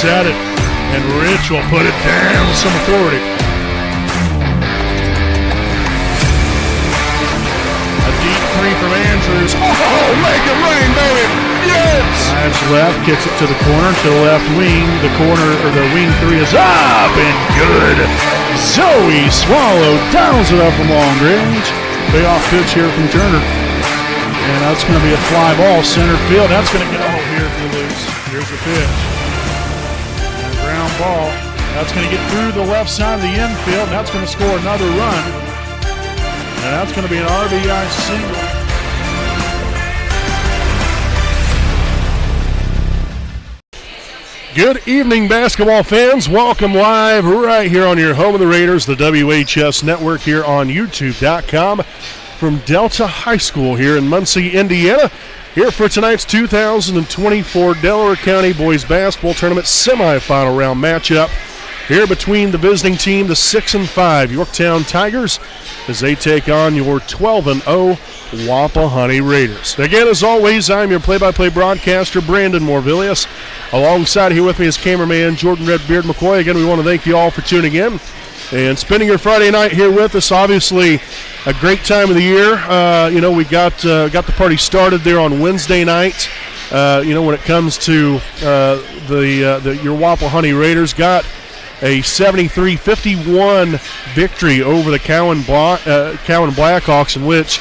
at it, and Rich will put it down with some authority. A deep three from Andrews. Oh, make it rain, baby! Yes! Drives left, kicks it to the corner, to the left wing. The corner, or the wing three is up and good. Zoe Swallow dials it up from long range. Payoff pitch here from Turner. And that's going to be a fly ball, center field. That's going to get out here if you lose. Here's the pitch. And a ground ball. That's going to get through the left side of the infield. That's going to score another run. And that's going to be an RBI single. Good evening, basketball fans. Welcome live right here on your home of the Raiders, the WHS Network here on YouTube.com from Delta High School here in Muncie, Indiana. Here for tonight's 2024 Delaware County Boys Basketball Tournament semifinal round matchup here between the visiting team, the 6-5 Yorktown Tigers, as they take on your 12-0 Wapahani Raiders. Again, as always, I'm your play-by-play broadcaster, Brandon Morvillius. Alongside here with me is cameraman Jordan Redbeard McCoy. Again, we want to thank you all for tuning in and spending your Friday night here with us. Obviously, a great time of the year. We got the party started there on Wednesday night. When it comes to your Wapahani Raiders, got a 73-51 victory over the Cowan Blackhawks, in which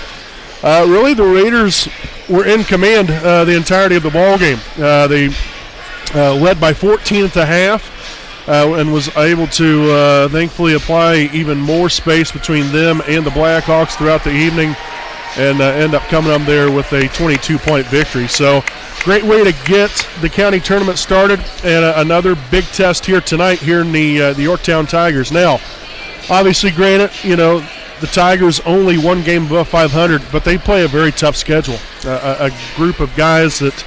really the Raiders were in command the entirety of the ball game. They led by 14 at the half and was able to thankfully apply even more space between them and the Blackhawks throughout the evening and end up coming up there with a 22-point victory. So great way to get the county tournament started, and another big test here tonight here in the Yorktown Tigers. Now, obviously, granted, the Tigers only one game above 500, but they play a very tough schedule. A group of guys that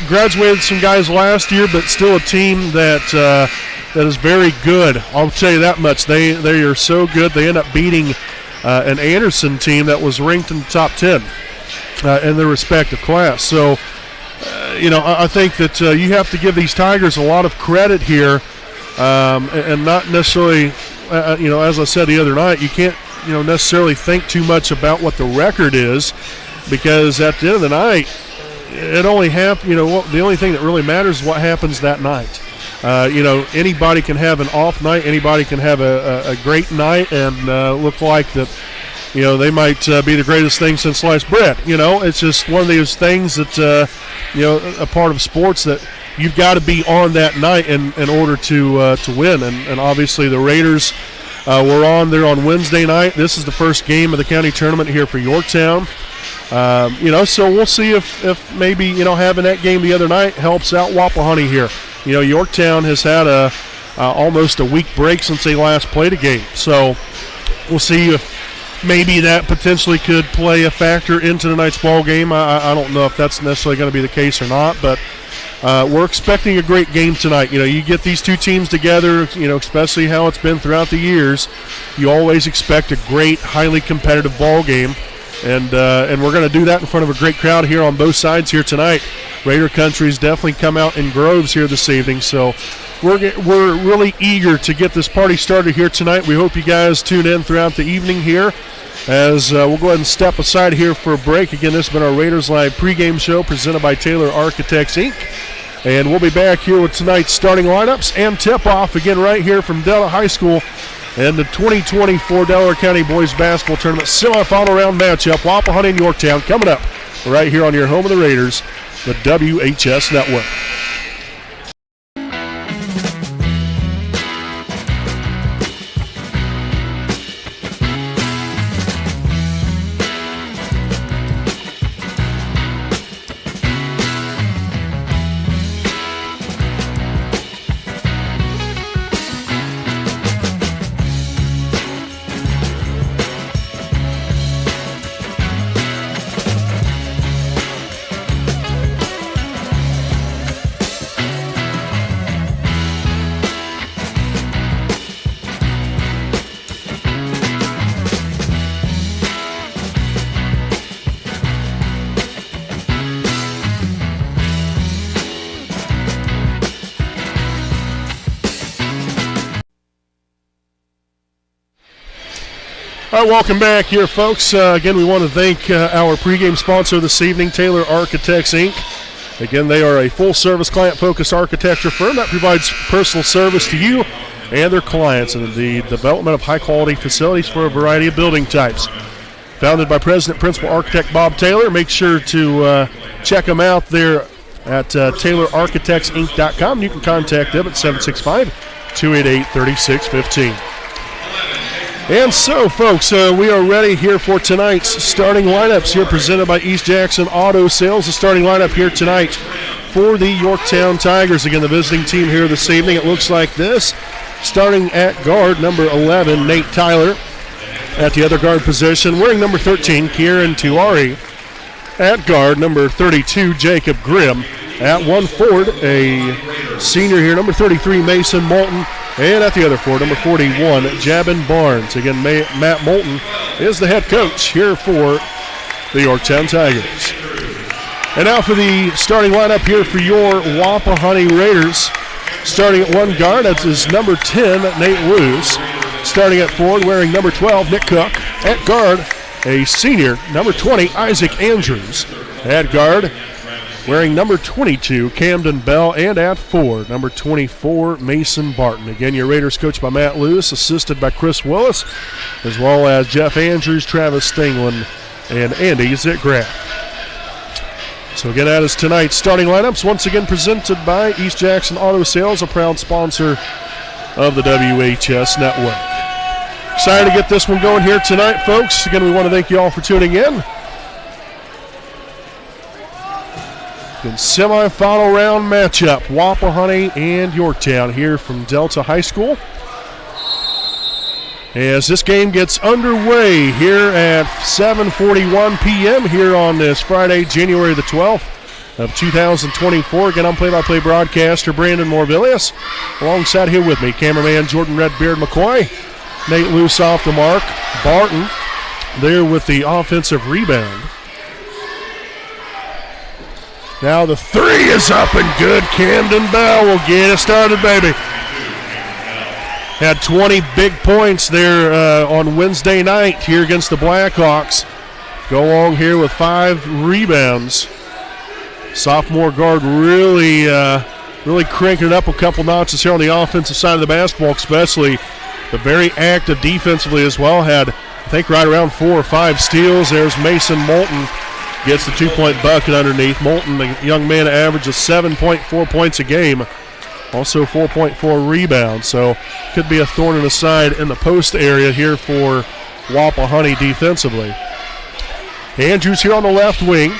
graduated some guys last year, but still a team that is very good. I'll tell you that much. They are so good. They end up beating an Anderson team that was ranked in the top 10 in their respective class. So, I think that you have to give these Tigers a lot of credit here, and not necessarily, as I said the other night, you can't, necessarily think too much about what the record is, because at the end of the night, it only happened. The only thing that really matters is what happens that night. Anybody can have an off night. Anybody can have a great night and look like that. They might be the greatest thing since sliced bread. It's just one of those things that a part of sports that you've got to be on that night in order to win. And obviously the Raiders were on there on Wednesday night. This is the first game of the county tournament here for Yorktown. So we'll see if maybe, having that game the other night helps out Wapahani here. Yorktown has had almost a week break since they last played a game. So we'll see if maybe that potentially could play a factor into tonight's ball game. I don't know if that's necessarily going to be the case or not, but we're expecting a great game tonight. You get these two teams together, especially how it's been throughout the years, you always expect a great, highly competitive ball game. And we're going to do that in front of a great crowd here on both sides here tonight. Raider Country's definitely come out in groves here this evening, so we're really eager to get this party started here tonight. We hope you guys tune in throughout the evening here, as we'll go ahead and step aside here for a break. Again, this has been our Raiders Live pregame show presented by Taylor Architects, Inc., and we'll be back here with tonight's starting lineups and tip-off again right here from Delta High School and the 2024 Delaware County Boys Basketball Tournament semifinal round matchup, Wapahani and Yorktown, coming up right here on your home of the Raiders, the WHS Network. All right, welcome back here, folks. Again, we want to thank our pregame sponsor this evening, Taylor Architects, Inc. Again, they are a full-service, client-focused architecture firm that provides personal service to you and their clients in the development of high-quality facilities for a variety of building types. Founded by President Principal Architect Bob Taylor. Make sure to check them out there at TaylorArchitectsInc.com. You can contact them at 765-288-3615. And so, folks, we are ready here for tonight's starting lineups here presented by East Jackson Auto Sales. The starting lineup here tonight for the Yorktown Tigers. Again, the visiting team here this evening, it looks like this. Starting at guard, number 11, Nate Tyler. At the other guard position, wearing number 13, Kieran Tuari. At guard, number 32, Jacob Grimm. At one forward, a senior here, number 33, Mason Moulton. And at the other forward, number 41, Jabin Barnes. Again, Matt Moulton is the head coach here for the Yorktown Tigers. And now for the starting lineup here for your Wapahani Raiders. Starting at one guard, that is number 10, Nate Luce. Starting at forward, wearing number 12, Nick Cook. At guard, a senior, number 20, Isaac Andrews. At guard, wearing number 22, Camden Bell. And at forward, number 24, Mason Barton. Again, your Raiders coached by Matt Lewis, assisted by Chris Willis, as well as Jeff Andrews, Travis Stinglin, and Andy Zitgraff. So again, that is tonight's starting lineups, once again presented by East Jackson Auto Sales, a proud sponsor of the WHS Network. Excited to get this one going here tonight, folks. Again, we want to thank you all for tuning in. Again, semifinal round matchup, Wapahani and Yorktown here from Delta High School. As this game gets underway here at 7:41 p.m. here on this Friday, January the 12th of 2024. Again, I'm play-by-play broadcaster Brandon Morvillius. Alongside here with me, cameraman Jordan Redbeard McCoy. Nate Luce off the mark. Barton there with the offensive rebound. Now the three is up and good. Camden Bell will get it started, baby. Had 20 big points there on Wednesday night here against the Blackhawks. Go along here with 5 rebounds. Sophomore guard really cranking it up a couple notches here on the offensive side of the basketball, especially, but very active defensively as well. Had, I think, right around 4 or 5 steals. There's Mason Moulton. Gets the 2-point bucket underneath. Moulton, the young man, averages 7.4 points a game. Also 4.4 rebounds. So could be a thorn in the side in the post area here for Wapahani defensively. Andrews here on the left wing.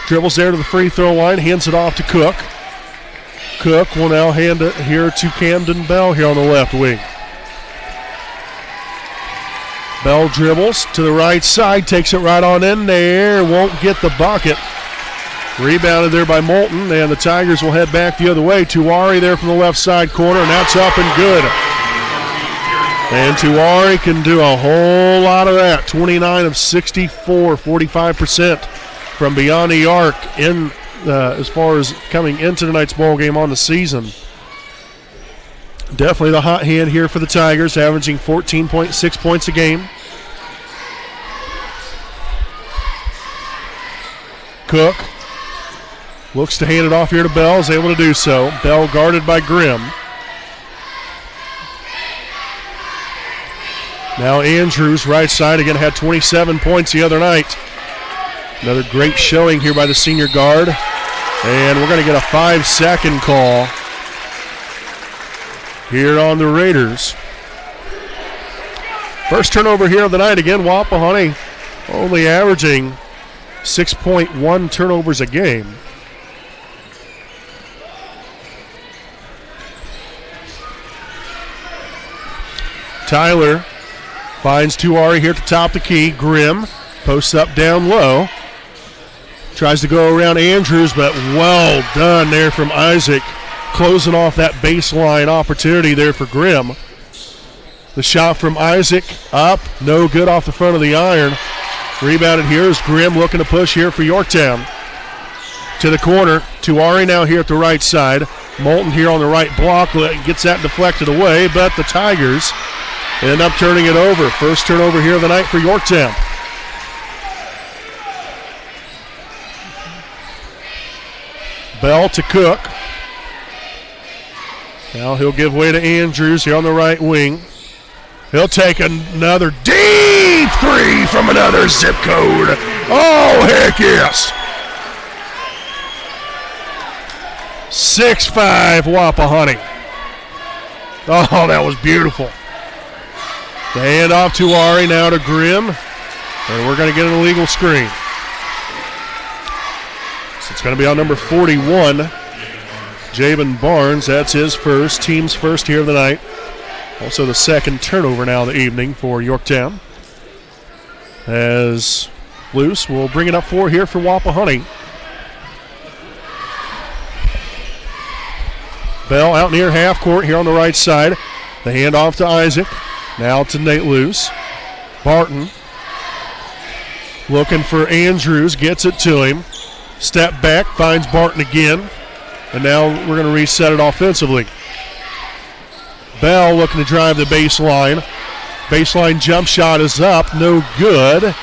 Dribbles there to the free throw line. Hands it off to Cook. Cook will now hand it here to Camden Bell here on the left wing. Bell dribbles to the right side, takes it right on in there, won't get the bucket. Rebounded there by Moulton, and the Tigers will head back the other way. Tuari there from the left side corner, and that's up and good. And Tuari can do a whole lot of that. 29 of 64, 45% from beyond the arc in as far as coming into tonight's ball game on the season. Definitely the hot hand here for the Tigers, averaging 14.6 points a game. Cook looks to hand it off here to Bell, is able to do so. Bell guarded by Grimm. Now Andrews, right side, again had 27 points the other night. Another great showing here by the senior guard. And we're going to get a 5-second call here on the Raiders. First turnover here of the night. Again, Wapahani only averaging 6.1 turnovers a game. Tyler finds Tuari here at the top of the key. Grimm posts up down low. Tries to go around Andrews, but well done there from Isaac. Closing off that baseline opportunity there for Grimm. The shot from Isaac up, no good off the front of the iron. Rebounded here is Grimm looking to push here for Yorktown. To the corner, Tuari now here at the right side. Moulton here on the right block, gets that deflected away, but the Tigers end up turning it over. First turnover here of the night for Yorktown. Bell to Cook. Now he'll give way to Andrews here on the right wing. He'll take another deep three from another zip code. Oh, heck yes. 6'5" Wapahani. Oh, that was beautiful. The handoff to Ari, now to Grimm. And we're going to get an illegal screen. So it's going to be on number 41, Jabin Barnes. That's his first, team's first here of the night. Also the second turnover now of the evening for Yorktown. As Luce will bring it up for here for Wapahani. Bell out near half court here on the right side. The handoff to Isaac. Now to Nate Luce. Barton looking for Andrews. Gets it to him. Step back. Finds Barton again. And now we're going to reset it offensively. Bell looking to drive the baseline. Baseline jump shot is up. No good.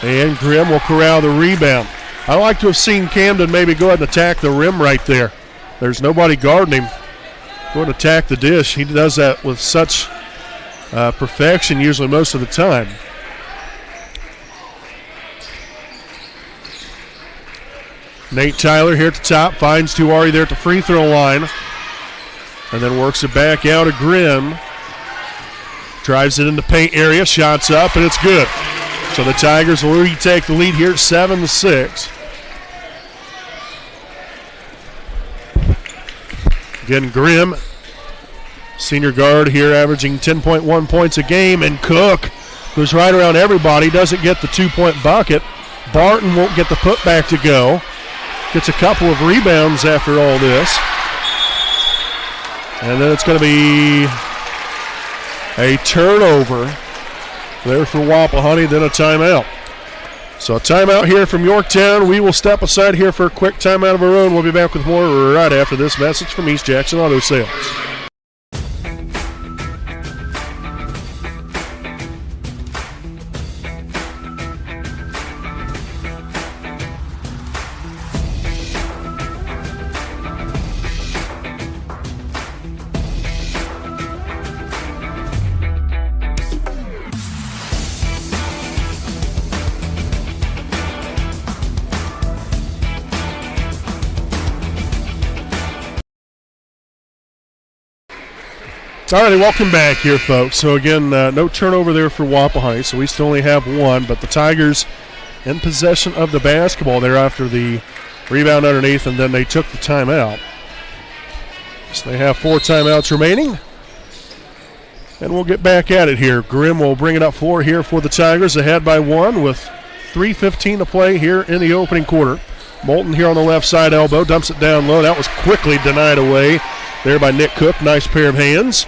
And Grimm will corral the rebound. I'd like to have seen Camden maybe go ahead and attack the rim right there. There's nobody guarding him. Go and attack the dish. He does that with such perfection usually most of the time. Nate Tyler here at the top. Finds Tuari there at the free throw line. And then works it back out to Grimm. Drives it in the paint area. Shots up, and it's good. So the Tigers will retake the lead here at 7-6. Again, Grimm, senior guard here, averaging 10.1 points a game. And Cook, who's right around everybody, doesn't get the 2-point bucket. Barton won't get the putback to go. Gets a couple of rebounds after all this. And then it's going to be a turnover there for Wapahani, then a timeout. So a timeout here from Yorktown. We will step aside here for a quick timeout of our own. We'll be back with more right after this message from East Jackson Auto Sales. All righty, welcome back here, folks. So again, no turnover there for Wapahani, so we still only have one, but the Tigers in possession of the basketball there after the rebound underneath, and then they took the timeout. So they have 4 timeouts remaining, and we'll get back at it here. Grimm will bring it up for here for the Tigers, ahead by 1 with 3:15 to play here in the opening quarter. Moulton here on the left side elbow, dumps it down low. That was quickly denied away there by Nick Cook. Nice pair of hands.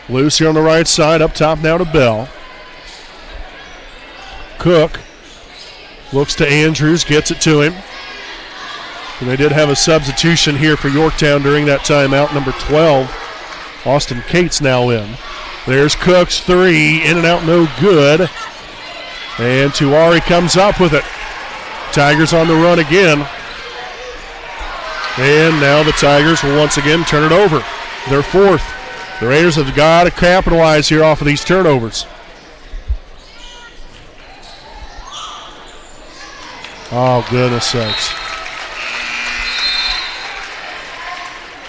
Loose here on the right side, up top now to Bell. Cook looks to Andrews, gets it to him. And they did have a substitution here for Yorktown during that timeout. Number 12, Austin Cates now in. There's Cook's 3, in and out, no good. And Tuari comes up with it. Tigers on the run again. And now the Tigers will once again turn it over. Their 4th. The Raiders have got to capitalize here off of these turnovers. Oh, goodness sakes.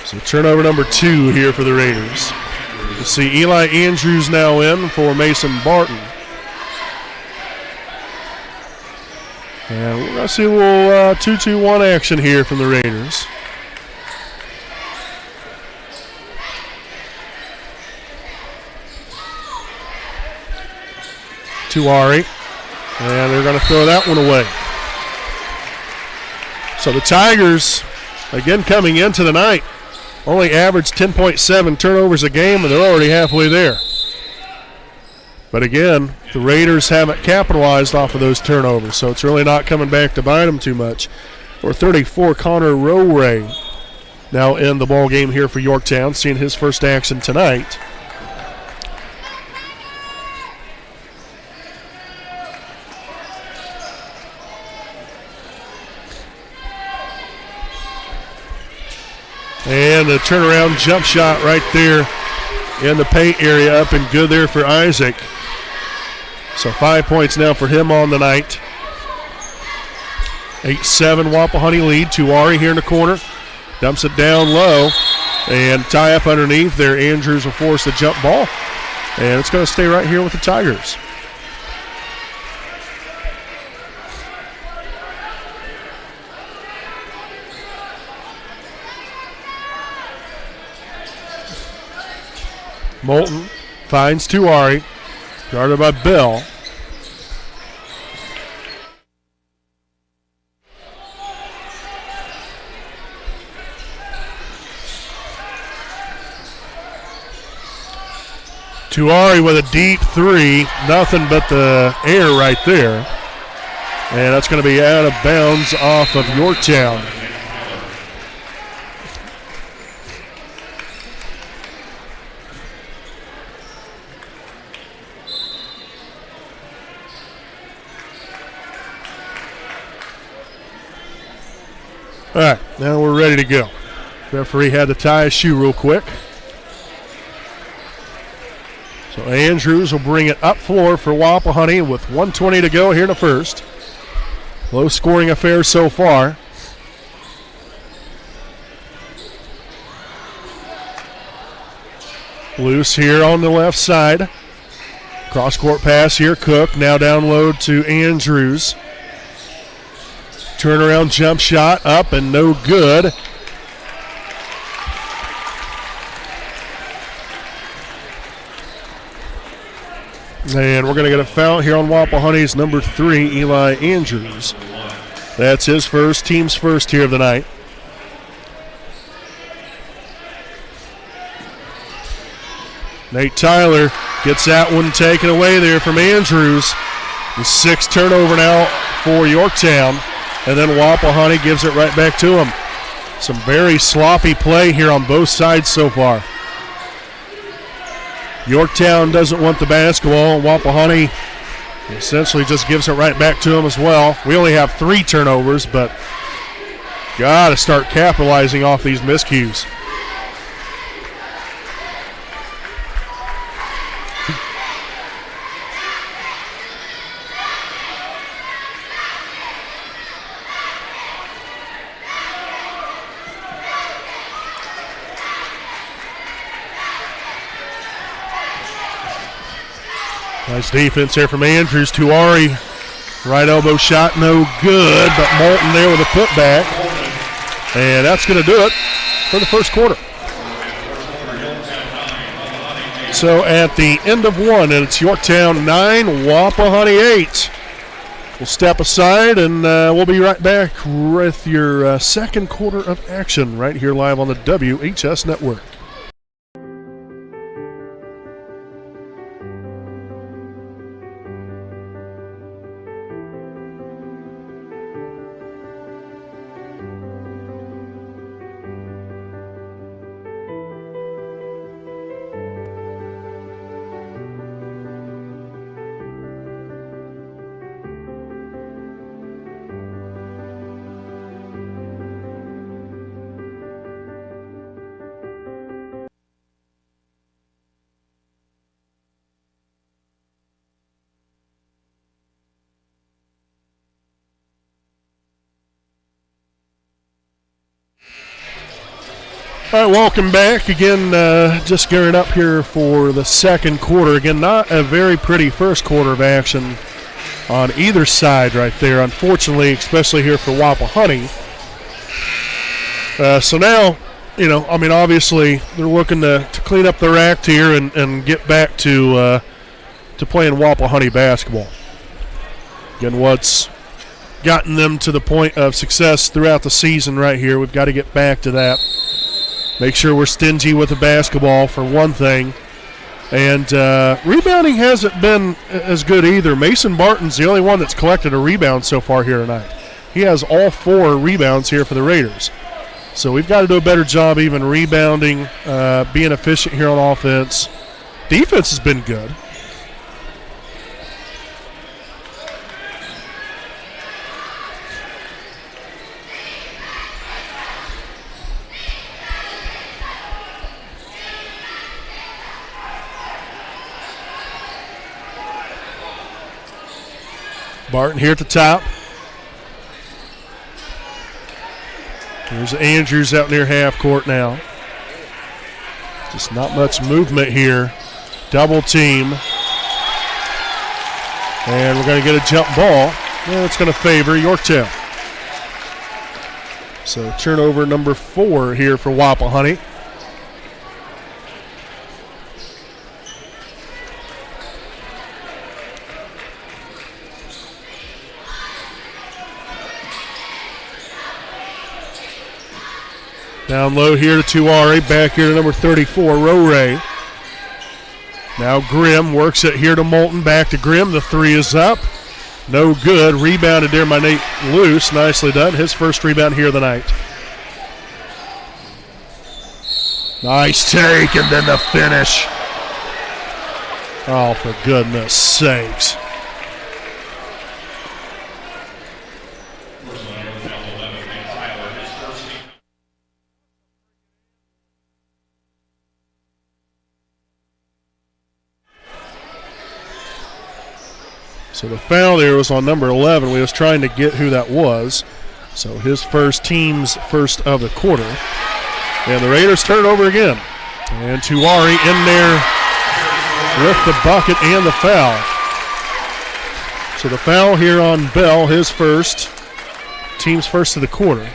So turnover number 2 here for the Raiders. We'll see Eli Andrews now in for Mason Barton. And we're going to see a little 2-2-1 action here from the Raiders. Tuari, and they're going to throw that one away. So the Tigers, again coming into the night, only averaged 10.7 turnovers a game, and they're already halfway there. But again, the Raiders haven't capitalized off of those turnovers, so it's really not coming back to bite them too much. For 34, Connor Rowray now in the ball game here for Yorktown, seeing his first action tonight. And the turnaround jump shot right there in the paint area, up and good there for Isaac. So 5 points now for him on the night. 8-7 Wapahani lead. Tuari here in the corner. Dumps it down low. And tie up underneath there. Andrews will force the jump ball. And it's going to stay right here with the Tigers. Moulton finds Tuari. Guarded by Bell. Tuari with a deep three. Nothing but the air right there. And that's going to be out of bounds off of Yorktown. All right, now we're ready to go. Referee had to tie his shoe real quick. So Andrews will bring it up floor for Wapahani with 1:20 to go here in the first. Low scoring affair so far. Loose here on the left side. Cross court pass here. Cook now down low to Andrews. Turnaround jump shot up and no good. And we're going to get a foul here on Wapahani's number 3, Eli Andrews. That's his first, team's first here of the night. Nate Tyler gets that one taken away there from Andrews. The 6th turnover now for Yorktown. And then Wapahani gives it right back to him. Some very sloppy play here on both sides so far. Yorktown doesn't want the basketball. Wapahani essentially just gives it right back to him as well. We only have 3 turnovers, but got to start capitalizing off these miscues. Nice defense here from Andrews. Tuari, right elbow shot, no good, but Moulton there with a putback. And that's going to do it for the first quarter. So at the end of one, and it's Yorktown 9, Wapahani 8. We'll step aside, and we'll be right back with your second quarter of action right here live on the WHS Network. All right, welcome back. Again, just gearing up here for the second quarter. Again, not a very pretty first quarter of action on either side right there, unfortunately, especially here for Wapahani. So now, obviously they're looking to clean up their act here and get back to playing Wapahani basketball. Again, what's gotten them to the point of success throughout the season right here, we've got to get back to that. Make sure we're stingy with the basketball for one thing. And rebounding hasn't been as good either. Mason Barton's the only one that's collected a rebound so far here tonight. He has all 4 rebounds here for the Raiders. So we've got to do a better job even rebounding, being efficient here on offense. Defense has been good. Barton here at the top. Here's Andrews out near half court now. Just not much movement here. Double team. And we're going to get a jump ball. And it's going to favor Yorktown. So turnover number 4 here for Wapahani. Down low here to Tuari, back here to number 34, Roray. Now Grimm works it here to Moulton, back to Grimm. The 3 is up. No good. Rebounded there by Nate Luce. Nicely done. His first rebound here of the night. Nice take, and then the finish. Oh, for goodness sakes. So the foul there was on number 11. We was trying to get who that was. So his team's first of the quarter. And the Raiders turn it over again. And Tuari in there with the bucket and the foul. So the foul here on Bell, his first, team's first of the quarter.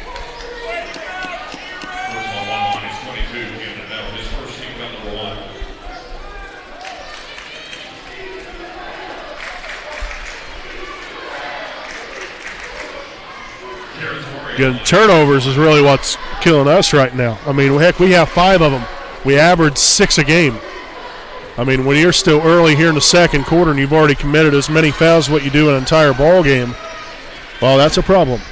Again, turnovers is really what's killing us right now. I mean, heck, we have 5 of them. We average 6 a game. I mean, when you're still early here in the second quarter and you've already committed as many fouls as what you do in an entire ball game, well, that's a problem.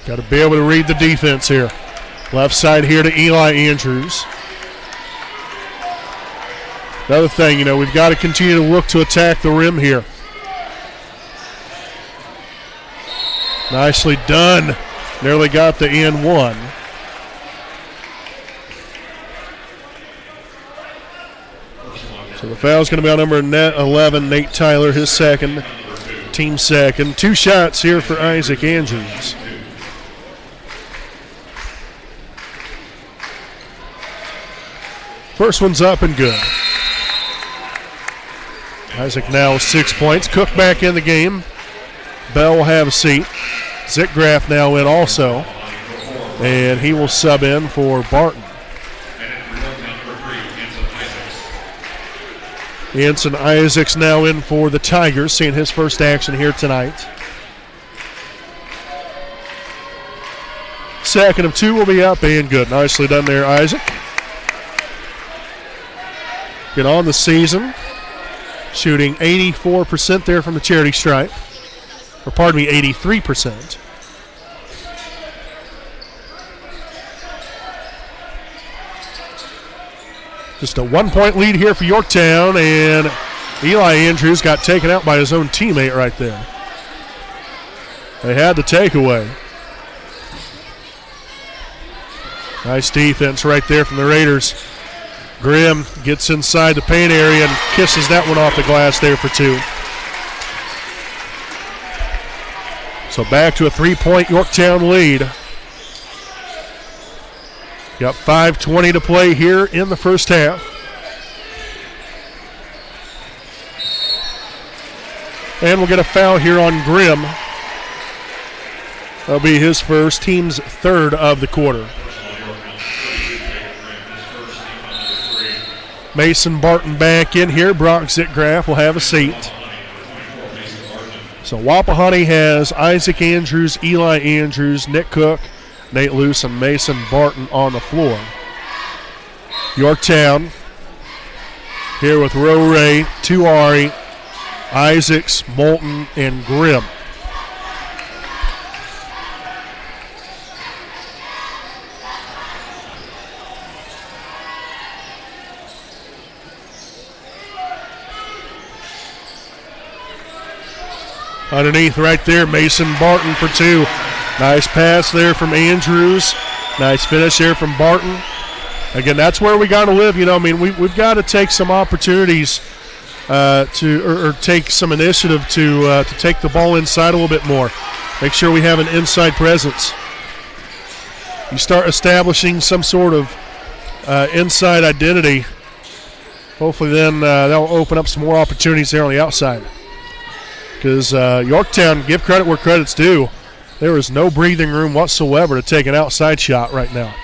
Got to be able to read the defense here. Left side here to Eli Andrews. Another thing, we've got to continue to look to attack the rim here. Nicely done. Nearly got the and one. So the foul's going to be on number 11, Nate Tyler, his second, team second. 2 shots here for Isaac Andrews. First one's up and good. Isaac now with 6 points. Cook back in the game. Bell will have a seat. Zickgraf now in also. And he will sub in for Barton. Anson Isaacs now in for the Tigers, seeing his first action here tonight. Second of 2 will be up and good. Nicely done there, Isaac. Get on the season. Shooting 84% there from the charity stripe. Or pardon me, 83%. Just a 1-point lead here for Yorktown, and Eli Andrews got taken out by his own teammate right there. They had the takeaway. Nice defense right there from the Raiders. Grimm gets inside the paint area and kisses that one off the glass there for 2. So back to a 3-point Yorktown lead. Got 5:20 to play here in the first half. And we'll get a foul here on Grimm. That'll be his first, team's third of the quarter. Mason Barton back in here. Brock Zickgraf will have a seat. So Wapahani has Isaac Andrews, Eli Andrews, Nick Cook, Nate Luce, and Mason Barton on the floor. Yorktown here with Roray, Tuari, Isaacs, Moulton, and Grimm. Underneath right there, Mason Barton for 2. Nice pass there from Andrews. Nice finish there from Barton. Again, that's where we got to live. We've got to take some opportunities to take some initiative to take the ball inside a little bit more. Make sure we have an inside presence. You start establishing some sort of inside identity. Hopefully then that'll open up some more opportunities there on the outside. Because Yorktown, give credit where credit's due, there is no breathing room whatsoever to take an outside shot right now.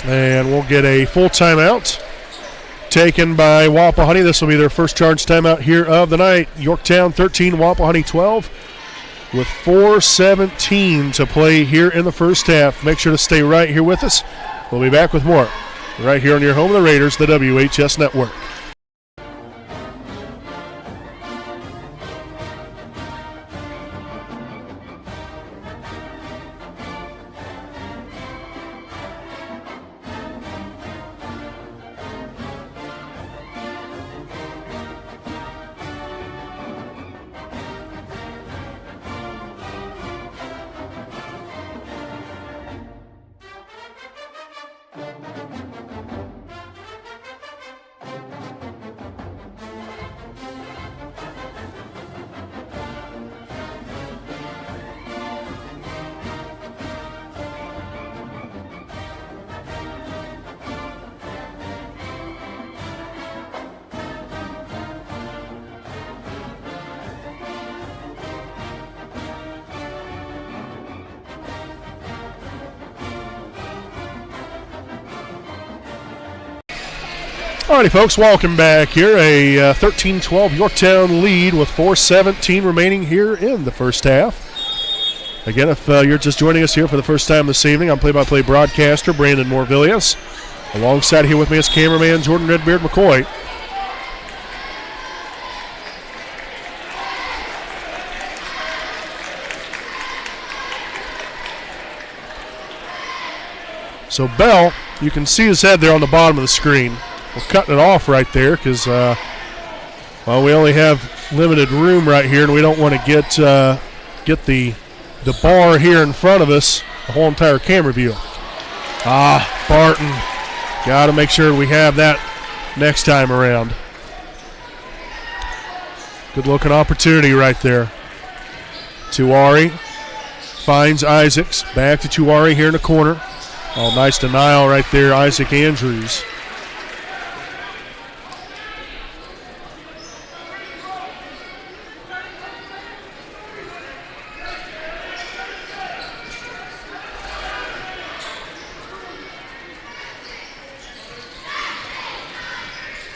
And we'll get a full timeout taken by Wapahani. This will be their first charge timeout here of the night. Yorktown 13, Wapahani 12, with 4:17 to play here in the first half. Make sure to stay right here with us. We'll be back with more right here on your home of the Raiders, the WHS Network. Alrighty, folks, welcome back here. A 13-12 Yorktown lead with 4:17 remaining here in the first half. Again, if you're just joining us here for the first time this evening, I'm play-by-play broadcaster Brandon Morvillius. Alongside here with me is cameraman Jordan Redbeard McCoy. So Bell, you can see his head there on the bottom of the screen. We're cutting it off right there because, we only have limited room right here, and we don't want to get the bar here in front of us, the whole entire camera view. Barton. Got to make sure we have that next time around. Good-looking opportunity right there. Tuari finds Isaacs. Back to Tuari here in the corner. Oh, nice denial right there, Isaac Andrews.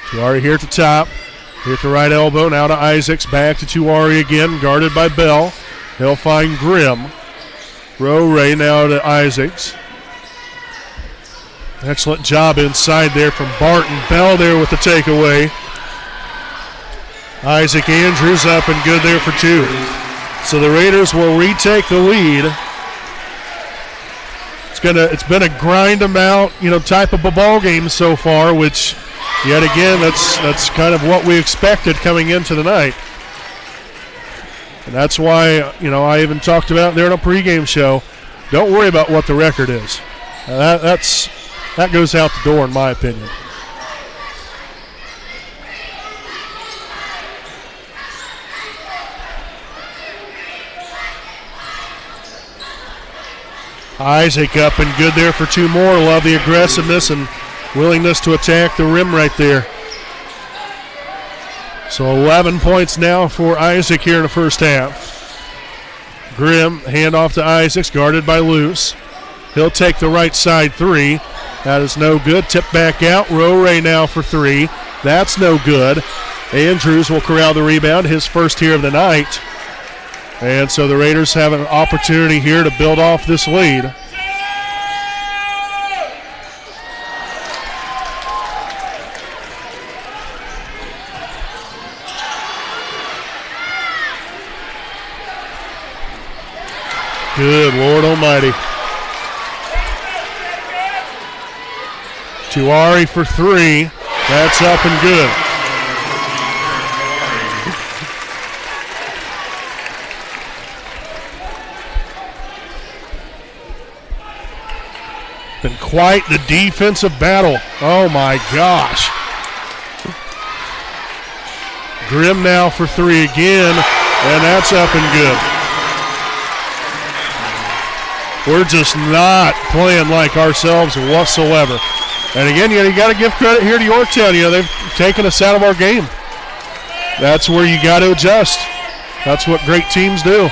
Tuari here at the top. Here at the right elbow. Now to Isaacs. Back to Tuari again. Guarded by Bell. He'll find Grimm. Ray now to Isaacs. Excellent job inside there from Barton. Bell there with the takeaway. Isaac Andrews up and good there for two. So the Raiders will retake the lead. It's been a grind them out, type of a ball game so far, which yet again that's kind of what we expected coming into the night. And that's why, I even talked about there on a pregame show, don't worry about what the record is. That goes out the door in my opinion. Isaac up and good there for two more. Love the aggressiveness and willingness to attack the rim right there. So 11 points now for Isaac here in the first half. Grimm, handoff to Isaacs, guarded by Luce. He'll take the right side three. That is no good. Tip back out. Ray now for three. That's no good. Andrews will corral the rebound, his first here of the night. And so the Raiders have an opportunity here to build off this lead. Good Lord Almighty. Tuari for three. That's up and good. Been quite the defensive battle. Oh, my gosh. Grimm now for three again, and that's up and good. We're just not playing like ourselves whatsoever. And again, you got to give credit here to Yorktown. They've taken us out of our game. That's where you got to adjust. That's what great teams do.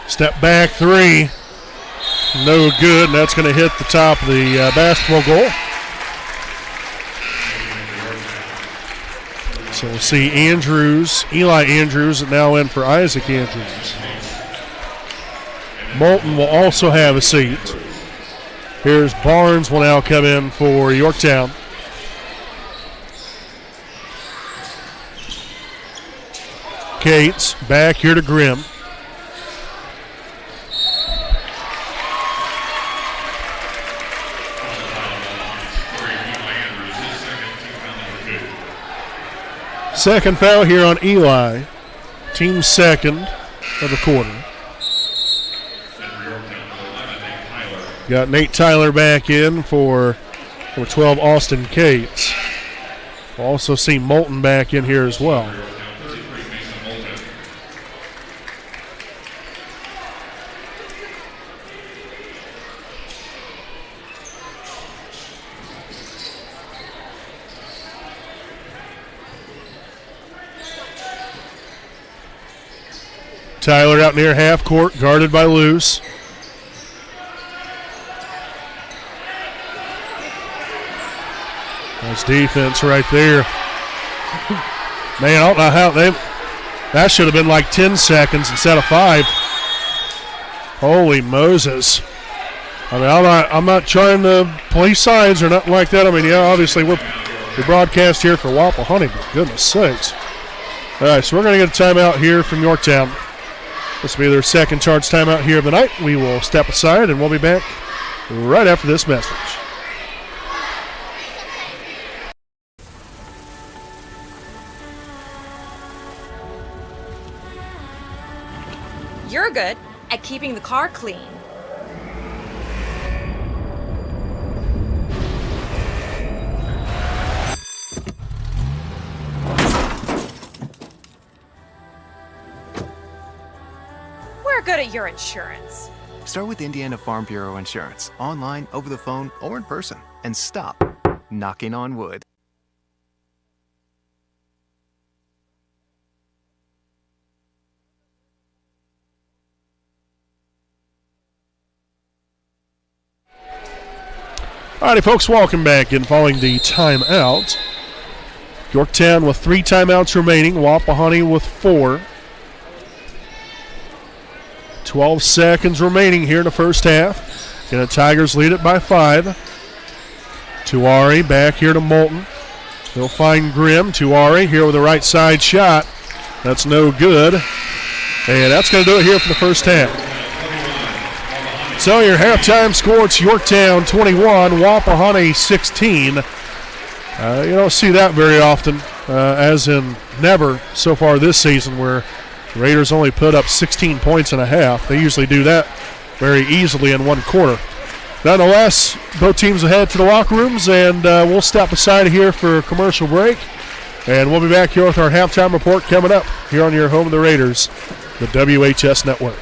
Step back three. No good, and that's going to hit the top of the basketball goal. So we'll see Eli Andrews now in for Isaac Andrews. Moulton will also have a seat. Here's Barnes will now come in for Yorktown. Cates back here to Grimm. Second foul here on Eli. Team second of the quarter. Got Nate Tyler back in for 12, Austin Cates. We'll also see Moulton back in here as well. Tyler out near half court, guarded by Luce. Nice defense right there. Man, I don't know how that should have been like 10 seconds instead of 5. Holy Moses. I mean, I'm not trying to play sides or nothing like that. I mean, yeah, obviously we broadcast here for Wapahani, but goodness sakes. All right, so we're going to get a timeout here from Yorktown. This will be their second charge timeout here of the night. We will step aside, and we'll be back right after this message. You're good at keeping the car clean. We're good at your insurance. Start with Indiana Farm Bureau Insurance, online, over the phone, or in person, and stop knocking on wood. All righty, folks, welcome back in following the timeout. Yorktown with 3 timeouts remaining, Wapahani with 4. 12 seconds remaining here in the first half. And the Tigers lead it by 5. Tuari back here to Moulton. He'll find Grimm. Tuari here with a right side shot. That's no good. And that's going to do it here for the first half. So your halftime score, it's Yorktown 21, Wapahani 16. You don't see that very often, as in never so far this season, where the Raiders only put up 16 points and a half. They usually do that very easily in one quarter. Nonetheless, both teams will head to the locker rooms, and we'll step aside here for a commercial break. And we'll be back here with our halftime report coming up here on your home of the Raiders, the WHS Network.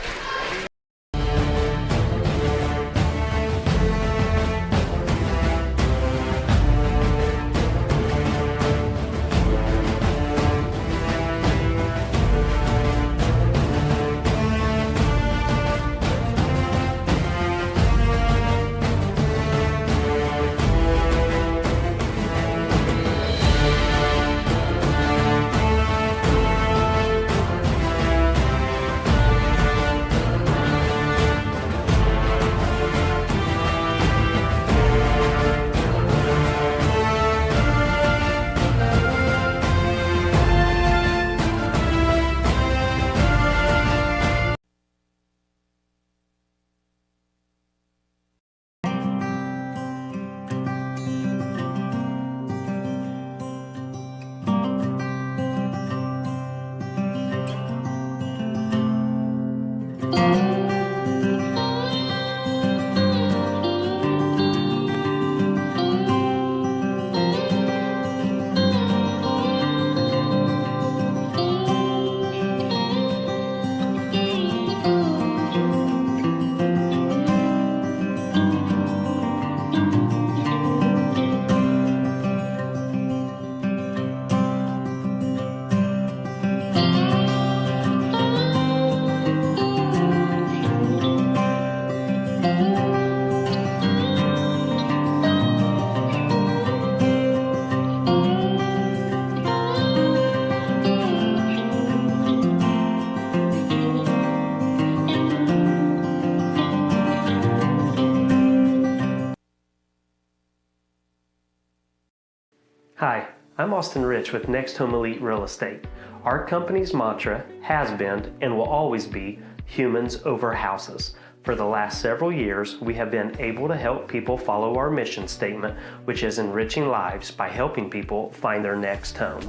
Hi, I'm Austin Rich with Next Home Elite Real Estate. Our company's mantra has been and will always be humans over houses. For the last several years, we have been able to help people follow our mission statement, which is enriching lives by helping people find their next home.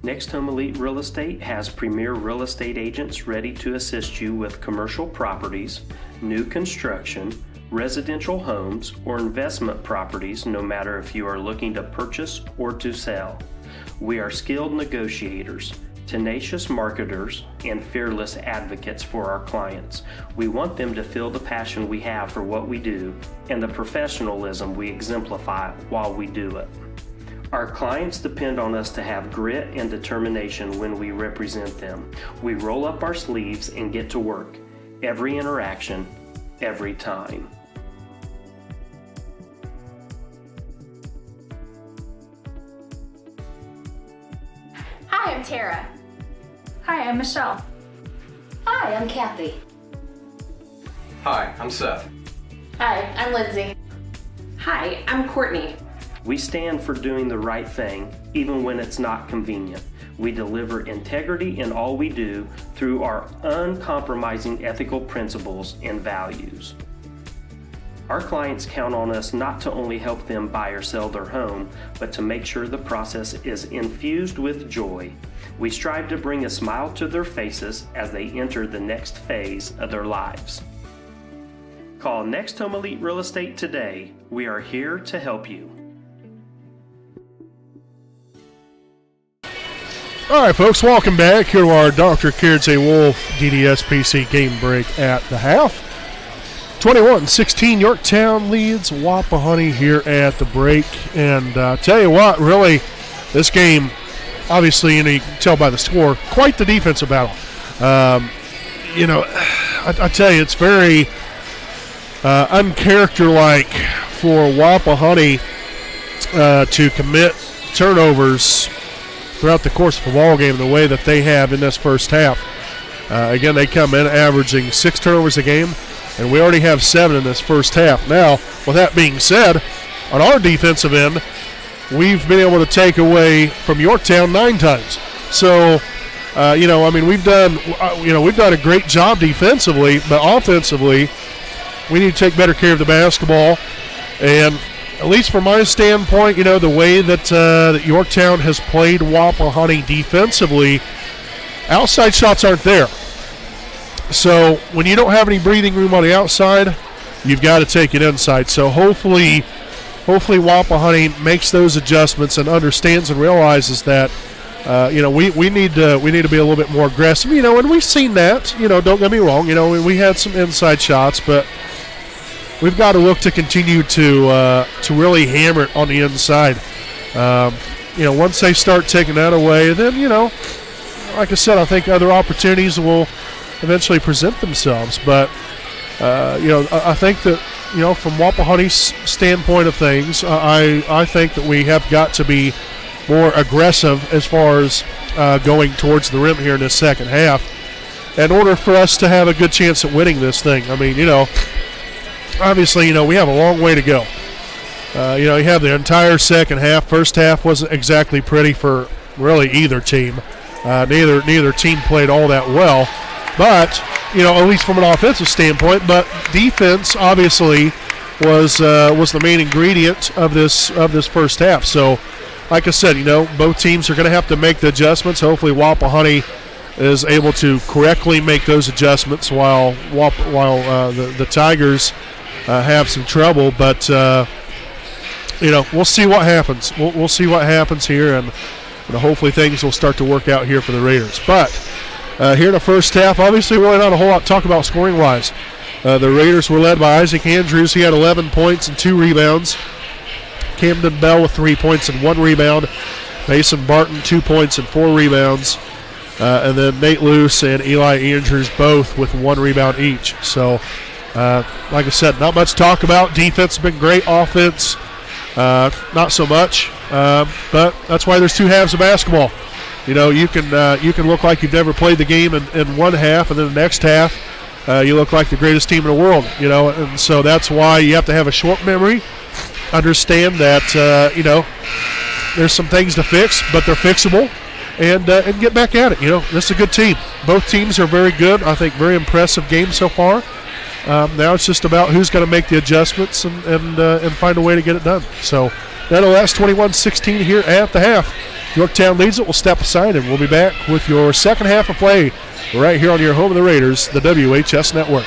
Next Home Elite Real Estate has premier real estate agents ready to assist you with commercial properties, new construction, residential homes, or investment properties, no matter if you are looking to purchase or to sell. We are skilled negotiators, tenacious marketers, and fearless advocates for our clients. We want them to feel the passion we have for what we do and the professionalism we exemplify while we do it. Our clients depend on us to have grit and determination when we represent them. We roll up our sleeves and get to work. Every interaction, every time. Hi, I'm Tara. Hi, I'm Michelle. Hi, I'm Kathy. Hi, I'm Seth. Hi, I'm Lindsay. Hi, I'm Courtney. We stand for doing the right thing, even when it's not convenient. We deliver integrity in all we do through our uncompromising ethical principles and values. Our clients count on us not to only help them buy or sell their home, but to make sure the process is infused with joy. We strive to bring a smile to their faces as they enter the next phase of their lives. Call Next Home Elite Real Estate today. We are here to help you. All right, folks, welcome back here to our Dr. Kirdsley Wolf DDSPC game break at the half. 21-16, Yorktown leads Wapahani here at the break. And tell you what, really, this game, obviously, you can tell by the score, quite the defensive battle. I tell you, it's very uncharacter-like for Wapahani to commit turnovers throughout the course of the ball game the way that they have in this first half. Again, they come in averaging 6 turnovers a game, and we already have 7 in this first half. Now, with that being said, on our defensive end, we've been able to take away from Yorktown 9 times. So, we've done a great job defensively, but offensively, we need to take better care of the basketball. And at least from my standpoint, the way that Yorktown has played Wapahani defensively, outside shots aren't there. So when you don't have any breathing room on the outside, you've got to take it inside. So hopefully Wapahani makes those adjustments and understands and realizes that we need to be a little bit more aggressive. And we've seen that. Don't get me wrong. We had some inside shots, but we've got to look to continue to really hammer it on the inside. Once they start taking that away, then like I said, I think other opportunities will eventually present themselves. But I think that from Wapahani's standpoint of things, I think that we have got to be more aggressive as far as going towards the rim here in this second half in order for us to have a good chance at winning this thing. Obviously, we have a long way to go. You have the entire second half. First half wasn't exactly pretty for really either team. Neither team played all that well. But, at least from an offensive standpoint. But defense, obviously, was the main ingredient of this first half. So, like I said, both teams are going to have to make the adjustments. Hopefully, Wapahani is able to correctly make those adjustments while the Tigers have some trouble. But we'll see what happens. We'll see what happens here, and hopefully things will start to work out here for the Raiders. But here in the first half, obviously really not a whole lot to talk about scoring-wise. The Raiders were led by Isaac Andrews. He had 11 points and 2 rebounds. Camden Bell with 3 points and 1 rebound. Mason Barton, 2 points and 4 rebounds. And then Nate Luce and Eli Andrews both with 1 rebound each. So, like I said, not much to talk about. Defense has been great. Offense, not so much. But that's why there's 2 halves of basketball. You can look like you've never played the game in one half, and then the next half you look like the greatest team in the world. And so that's why you have to have a short memory. Understand that there's some things to fix, but they're fixable, and get back at it. You know, this is a good team. Both teams are very good. I think very impressive game so far. Now it's just about who's going to make the adjustments and find a way to get it done. So nonetheless, 21-16 here at the half. Yorktown leads it. We'll step aside, and we'll be back with your second half of play right here on your home of the Raiders, the WHS Network.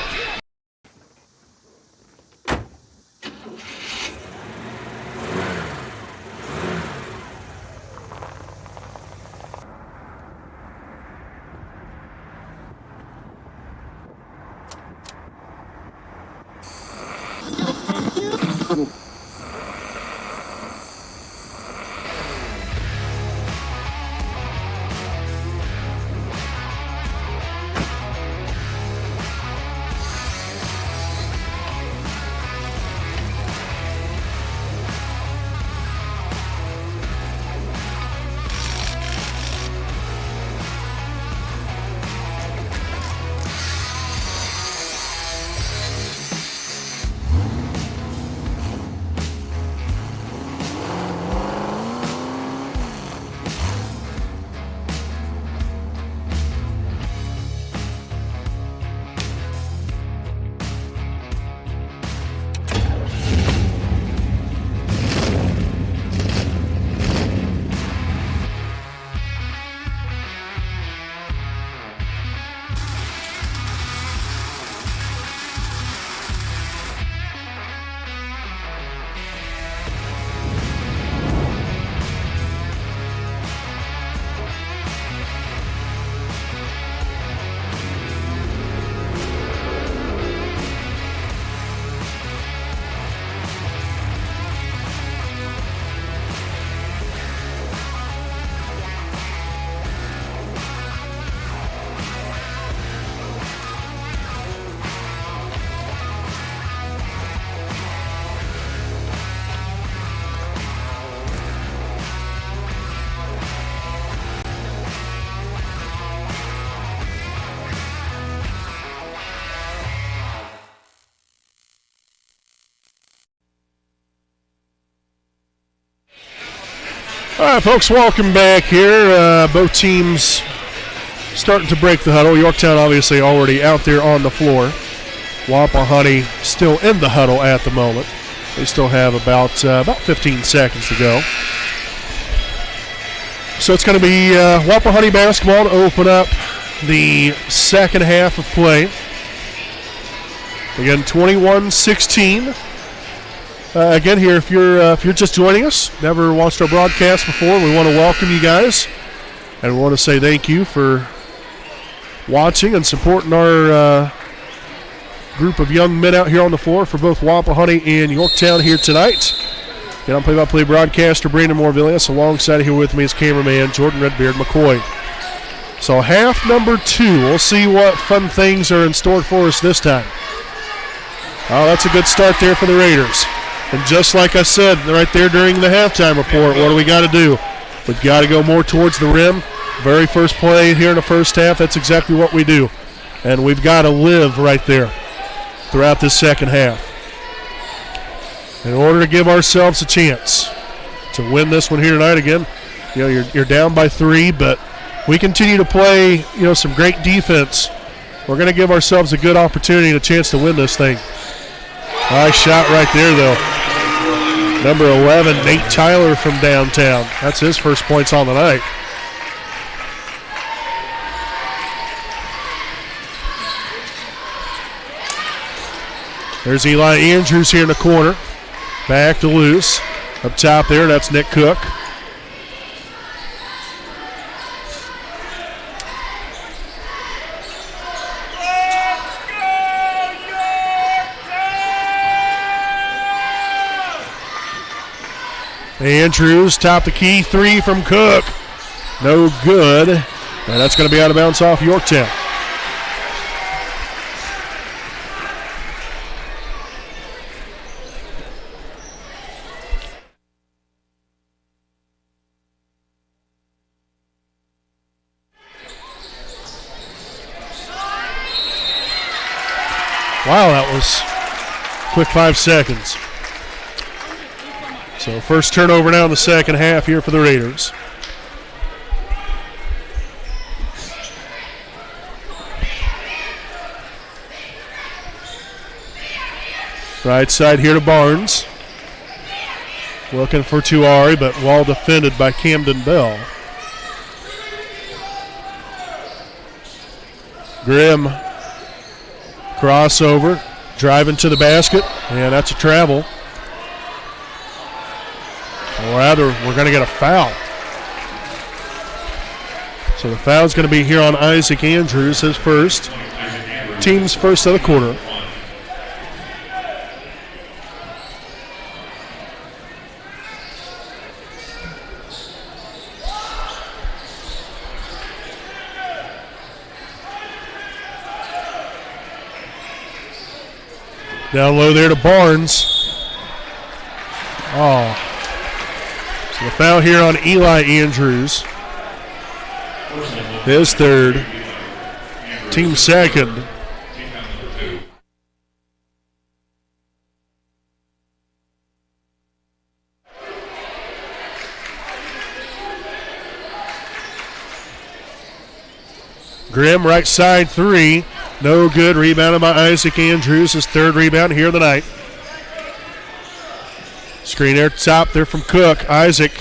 All right, folks, welcome back here. Both teams starting to break the huddle. Yorktown obviously already out there on the floor. Wapahani still in the huddle at the moment. They still have about 15 seconds to go. So it's going to be Wapahani basketball to open up the second half of play. Again, 21-16. Again, here, if you're just joining us, never watched our broadcast before, we want to welcome you guys, and we want to say thank you for watching and supporting our group of young men out here on the floor for both Wapahani and Yorktown here tonight. And I'm play-by-play broadcaster Brandon Morvillius. Alongside here with me is cameraman Jordan Redbeard McCoy. So half number 2. We'll see what fun things are in store for us this time. Oh, that's a good start there for the Raiders. And just like I said right there during the halftime report, what do we got to do? We've got to go more towards the rim. Very first play here in the first half, that's exactly what we do. And we've got to live right there throughout this second half in order to give ourselves a chance to win this one here tonight. Again, you know, you're down by 3, but we continue to play, you know, some great defense. We're going to give ourselves a good opportunity and a chance to win this thing. Nice shot right there, though. Number 11, Nate Tyler from downtown. That's his first points on the night. There's Eli Andrews here in the corner. Back to loose. Up top there, that's Nick Cook. Andrews, top the key, 3 from Cook. No good. And that's going to be out of bounds off Yorktown. Wow, that was quick 5 seconds. So first turnover now in the second half here for the Raiders. Right side here to Barnes. Looking for Tuari, but well defended by Camden Bell. Grimm. Crossover. Driving to the basket. And that's a travel. Or rather, we're going to get a foul. So the foul's going to be here on Isaac Andrews, his first. Team's first of the quarter. Down low there to Barnes. Oh. So the foul here on Eli Andrews. His third. Team second. Grimm right side three. No good. Rebounded by Isaac Andrews. His third rebound here of the night. Screen there top there from Cook. Isaac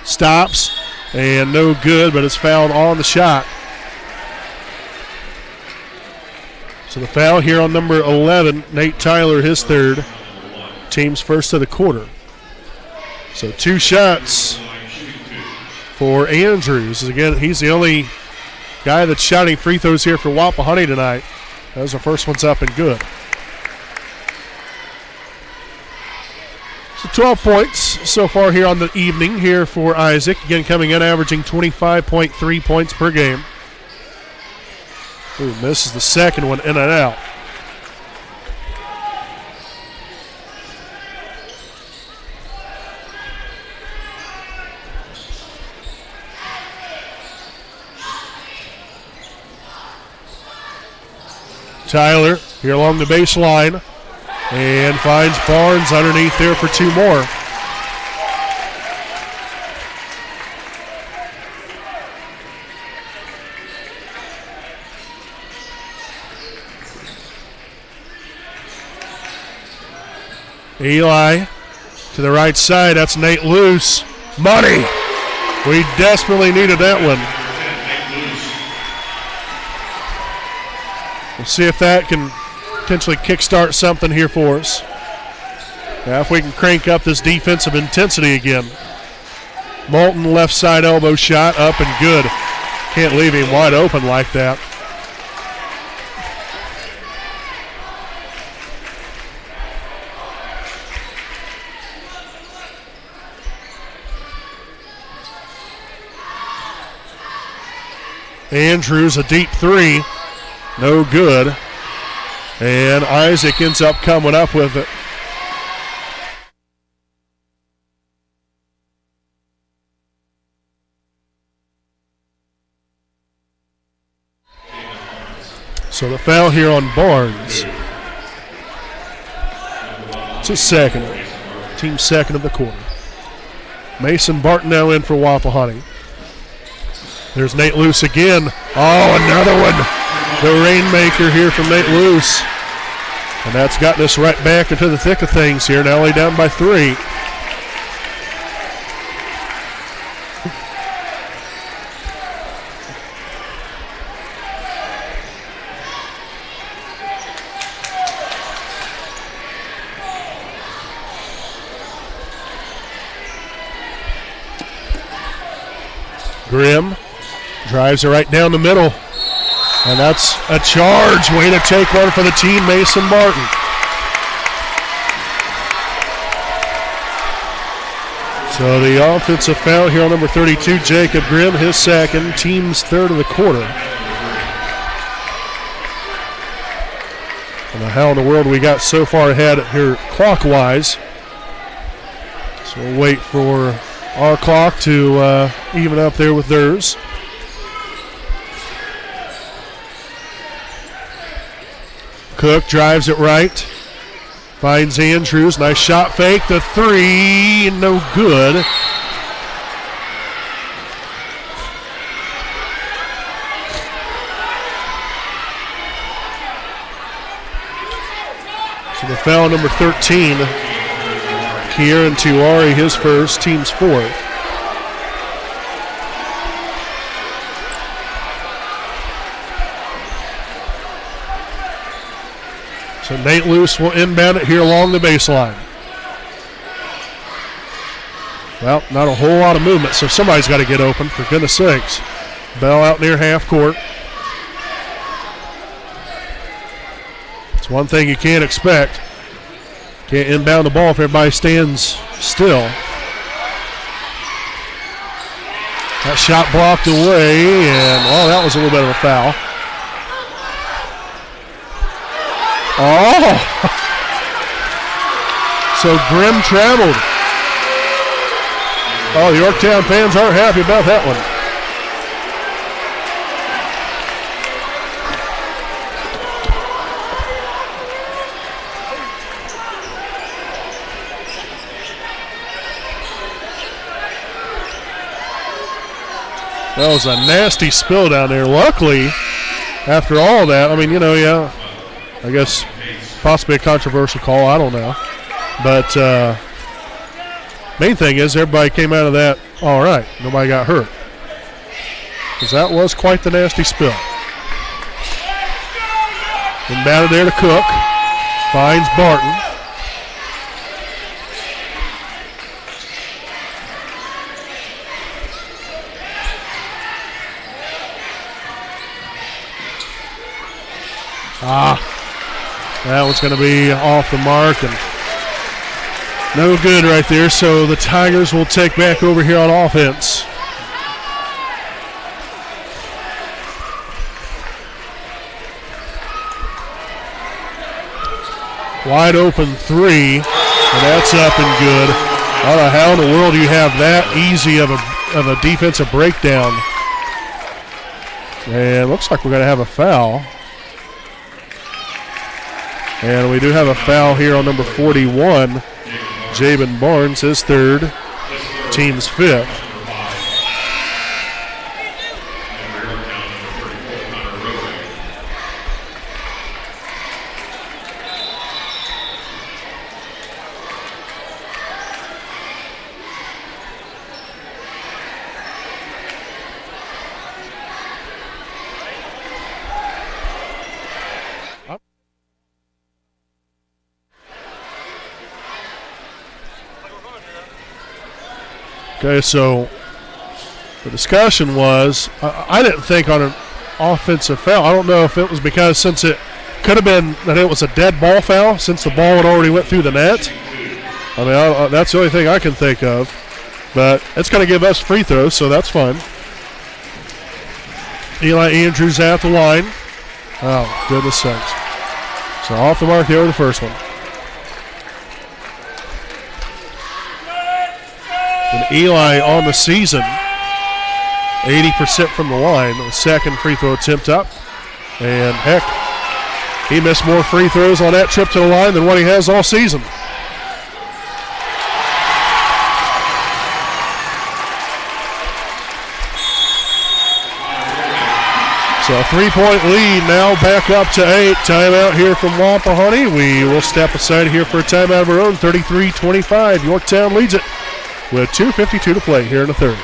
stops and no good, but it's fouled on the shot. So the foul here on number 11, Nate Tyler, his third. Team's first of the quarter. So 2 shots for Andrews. Again, he's the only guy that's shouting free throws here for Wapahani tonight. Those are first ones up and good. So 12 points so far here on the evening here for Isaac. Again, coming in averaging 25.3 points per game. Ooh, misses the second one in and out. Tyler here along the baseline and finds Barnes underneath there for 2 more. Eli to the right side. That's Nate Luce. Money! We desperately needed that one. We'll see if that can potentially kickstart something here for us. Now if we can crank up this defensive intensity again. Moulton left side elbow shot up and good. Can't leave him wide open like that. Andrews a deep three. No good. And Isaac ends up coming up with it. So the foul here on Barnes. It's his second. Team second of the quarter. Mason Barton now in for Wapahani. There's Nate Luce again. Oh, another one. The rainmaker here from Nate Luce. And that's gotten us right back into the thick of things here. Now only down by 3. Grimm drives it right down the middle. And that's a charge. Way to take one for the team, Mason Martin. So the offensive foul here on number 32, Jacob Grimm, his second, team's third of the quarter. I don't know how in the world we got so far ahead here clockwise. So we'll wait for our clock to even up there with theirs. Cook drives it right. Finds Andrews. Nice shot fake. The three. No good. So the foul number 13. Kieran Tuari, his first, team's fourth. So Nate Luce will inbound it here along the baseline. Well, not a whole lot of movement, so somebody's got to get open, for goodness sakes. Bell out near half court. It's one thing you can't expect. Can't inbound the ball if everybody stands still. That shot blocked away, and that was a little bit of a foul. Oh! So Grimm traveled. Oh, the Yorktown fans aren't happy about that one. That was a nasty spill down there. Luckily, after all that, I guess possibly a controversial call. I don't know. But main thing is everybody came out of that all right. Nobody got hurt. Because that was quite the nasty spill. Inbounded there to Cook. Finds Barton. That one's going to be off the mark and no good right there. So the Tigers will take back over here on offense. Wide open three, and that's up and good. I don't know how in the world you have that easy of a defensive breakdown. And looks like we're going to have a foul. And we do have a foul here on number 41, Jabin Barnes, his third, team's fifth. Okay, so the discussion was, I didn't think on an offensive foul. I don't know if it was because since it could have been that it was a dead ball foul since the ball had already went through the net. That's the only thing I can think of. But it's going to give us free throws, so that's fine. Eli Andrews at the line. Oh, goodness sakes. So off the mark there with the first one. And Eli on the season, 80% from the line. The second free throw attempt up. And heck, he missed more free throws on that trip to the line than what he has all season. So a 3-point lead now back up to 8. Timeout here from Wapahani. We will step aside here for a timeout of our own. 33-25. Yorktown leads it with 2:52 to play here in the third.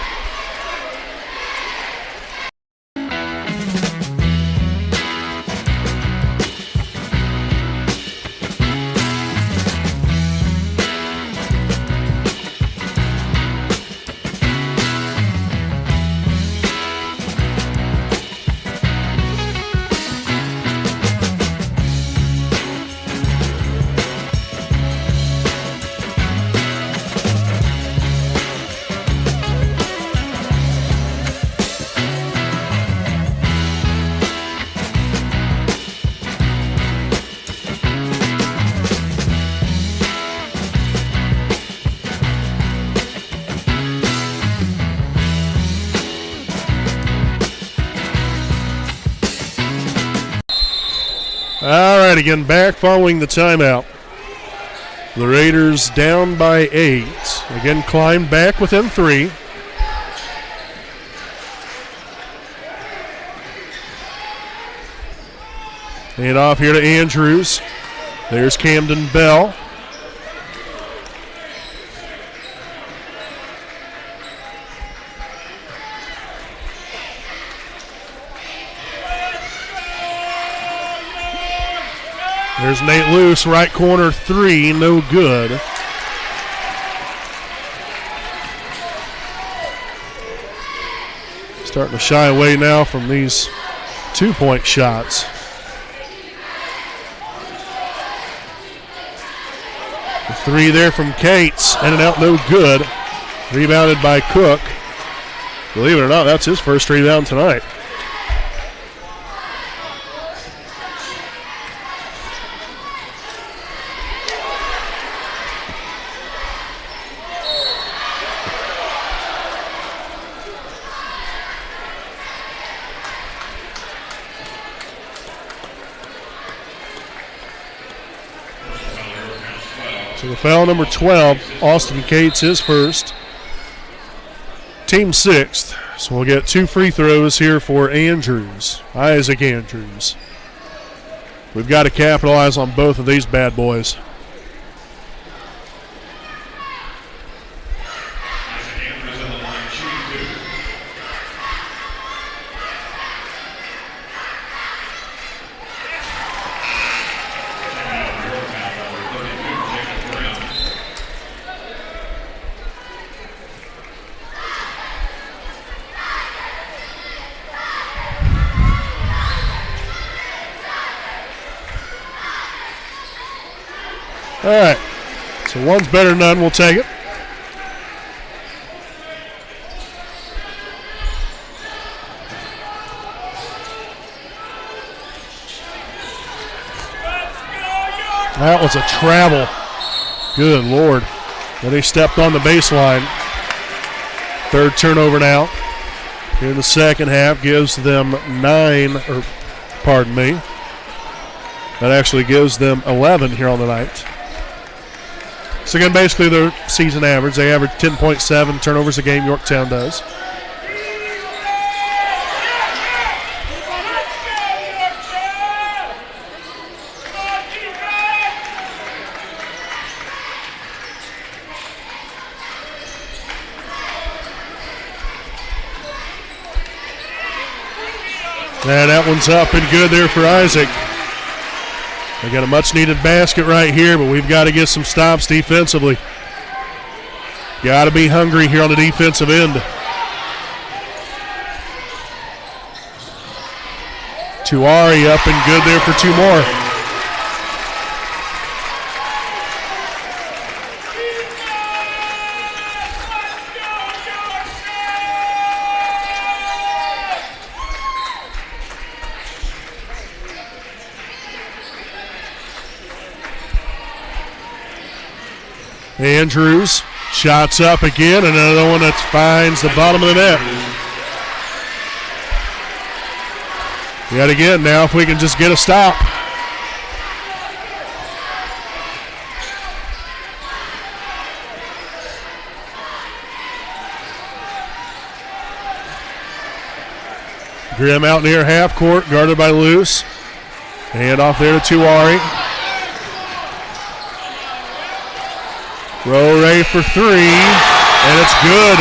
All right, again, back following the timeout. The Raiders down by 8. Again, climbed back within 3. And off here to Andrews. There's Camden Bell. There's Nate Luce, right corner 3, no good. Starting to shy away now from these 2-point shots. The 3 there from Cates, in and out, no good. Rebounded by Cook. Believe it or not, that's his first rebound tonight. So the foul number 12, Austin Cates, his first. Team 6th. So we'll get 2 free throws here for Andrews, Isaac Andrews. We've got to capitalize on both of these bad boys. All right, so one's better than none. We'll take it. That was a travel. Good Lord. Then he stepped on the baseline. Third turnover now. Here in the second half gives them 9, or pardon me. That actually gives them 11 here on the night. So again, basically their season average. They average 10.7 turnovers a game, Yorktown does. And that one's up and good there for Isaac. They got a much-needed basket right here, but we've got to get some stops defensively. Got to be hungry here on the defensive end. Tuari up and good there for 2 more. Andrews, shots up again, another one that finds the bottom of the net. Yet again, now if we can just get a stop. Grimm out near half court, guarded by Luce. Hand off there to Tuari. Ray for 3, and it's good.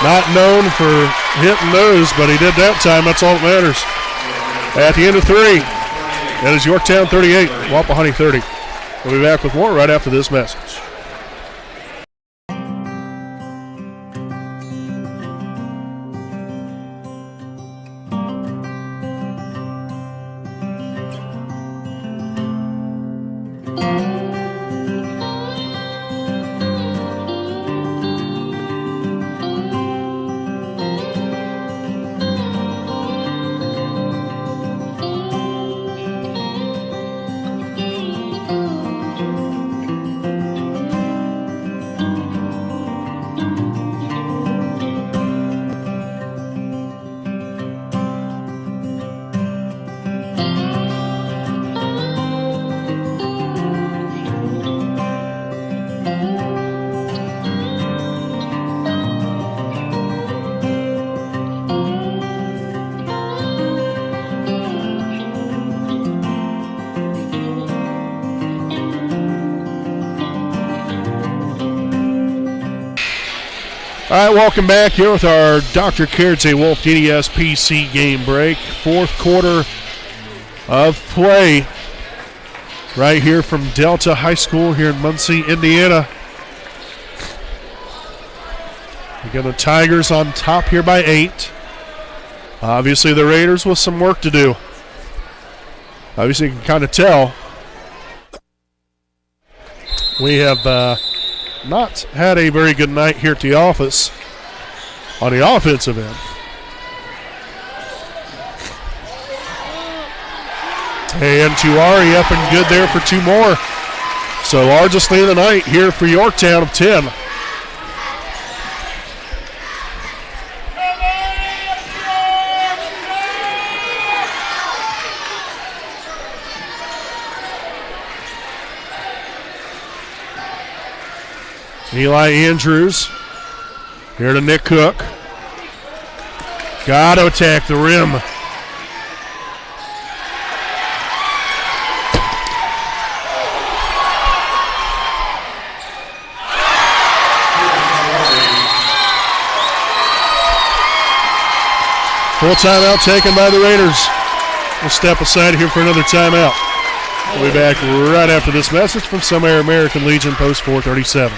Not known for hitting those, but he did that time. That's all that matters. At the end of 3, that is Yorktown 38, Wapahani 30. We'll be back with more right after this message. All right, welcome back here with our Dr. Kerdze Wolf DDS PC game break. Fourth quarter of play right here from Delta High School here in Muncie, Indiana. Again, the Tigers on top here by 8. Obviously, the Raiders with some work to do. Obviously, you can kind of tell we have not had a very good night here at the office on the offensive end. And Tuari up and good there for 2 more. So largest lead of the night here for Yorktown of 10. Eli Andrews here to Nick Cook. Got to attack the rim. Full timeout taken by the Raiders. We'll step aside here for another timeout. We'll be back right after this message from Some Air American Legion, Post 437.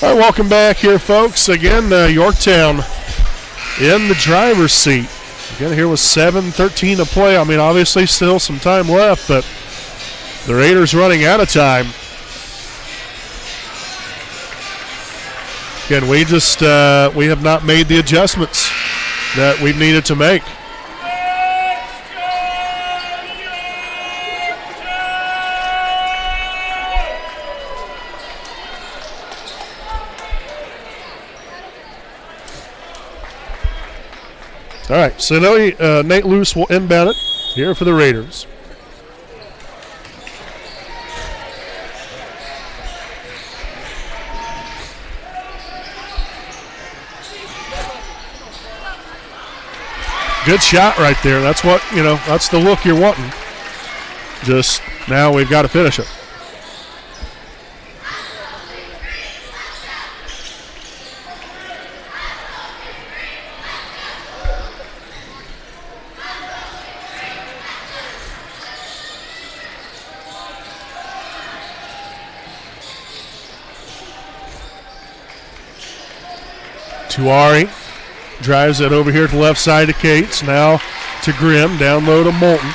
All right, welcome back here, folks. Again, Yorktown in the driver's seat. Again, here with 7:13 to play. I mean, obviously still some time left, but the Raiders running out of time. Again, we have not made the adjustments that we've needed to make. All right, so Nate Luce will inbound it here for the Raiders. Good shot right there. That's what, that's the look you're wanting. Just now we've got to finish it. Tuari drives it over here to the left side to Cates. Now to Grimm. Down low to Moulton.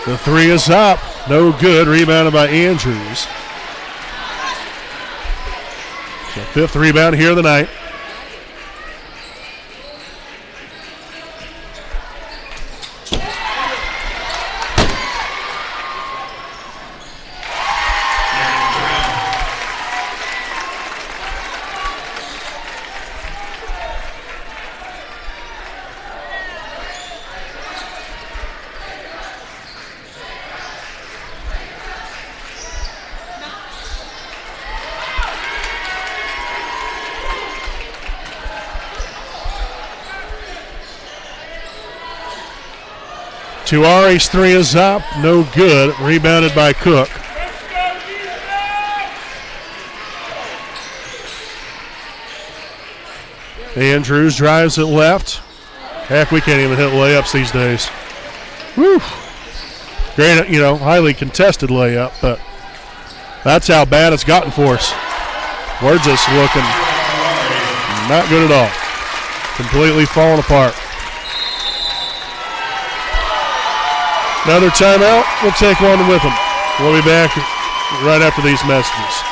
The three is up. No good. Rebounded by Andrews. So 5th rebound here of the night. Tuari's three is up, no good. Rebounded by Cook. Andrews drives it left. Heck, we can't even hit layups these days. Whew. Great, highly contested layup, but that's how bad it's gotten for us. We're just looking not good at all. Completely falling apart. Another timeout. We'll take one with them. We'll be back right after these messages.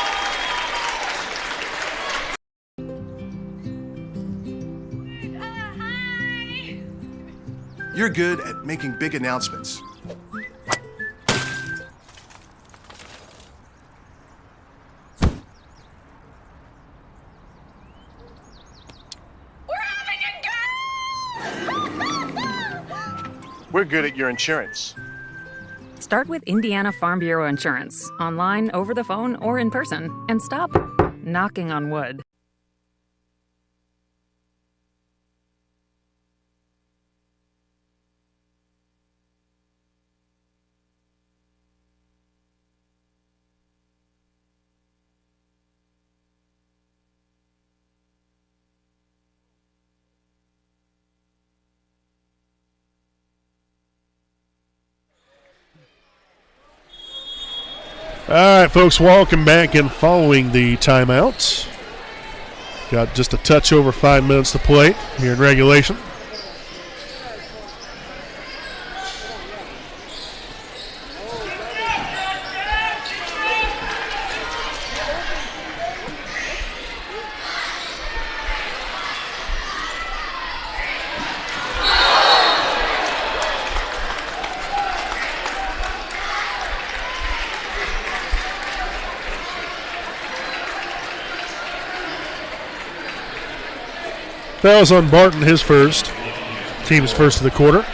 You're good at making big announcements. We're good at your insurance. Start with Indiana Farm Bureau Insurance, online, over the phone, or in person, and stop knocking on wood. All right, folks, welcome back and following the timeouts. Got just a touch over 5 minutes to play here in regulation. That was on Barton, his first. Team's first of the quarter.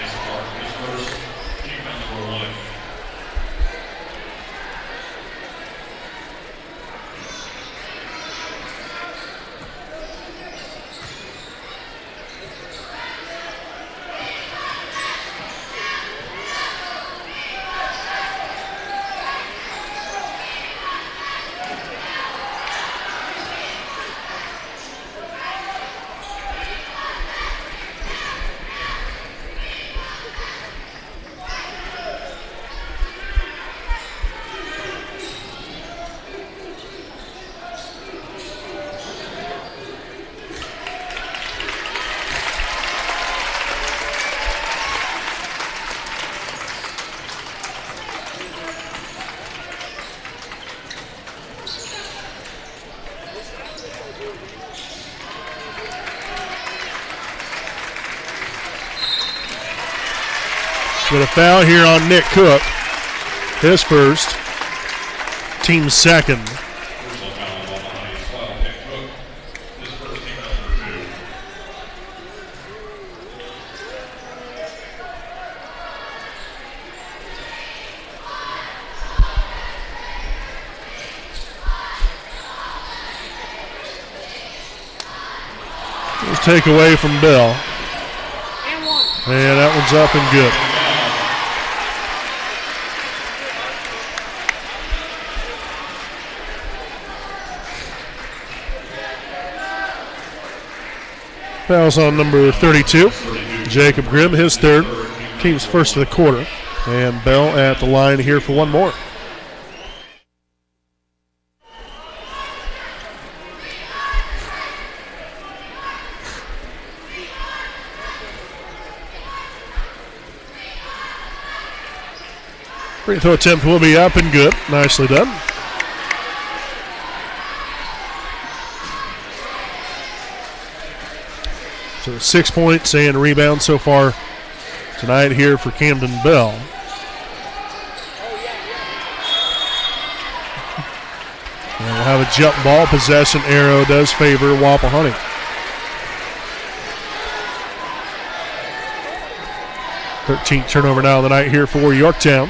Got a foul here on Nick Cook. His first. Team second. Let's take away from Bell. And that one's up and good. Fouls on number 32, Jacob Grimm, his third, team's first of the quarter. And Bell at the line here for one more. Free throw attempt will be up and good. Nicely done. So 6 points and a rebound so far tonight here for Camden Bell. And we'll have a jump ball. Possession arrow does favor Wapahani. Thirteenth turnover now of the night here for Yorktown.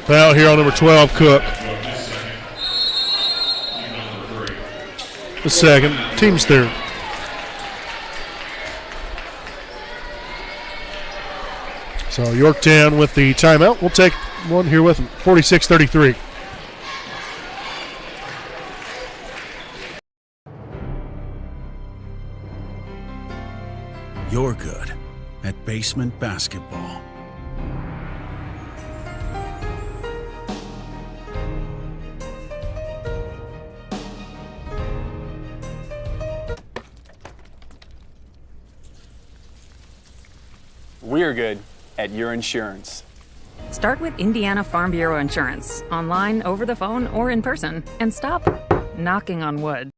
Foul here on number 12, Cook. The second, team's third. So Yorktown with the timeout. We'll take one here with them, 46-33. You're good at basement basketball. We're good at your insurance. Start with Indiana Farm Bureau Insurance, online, over the phone, or in person, and stop knocking on wood.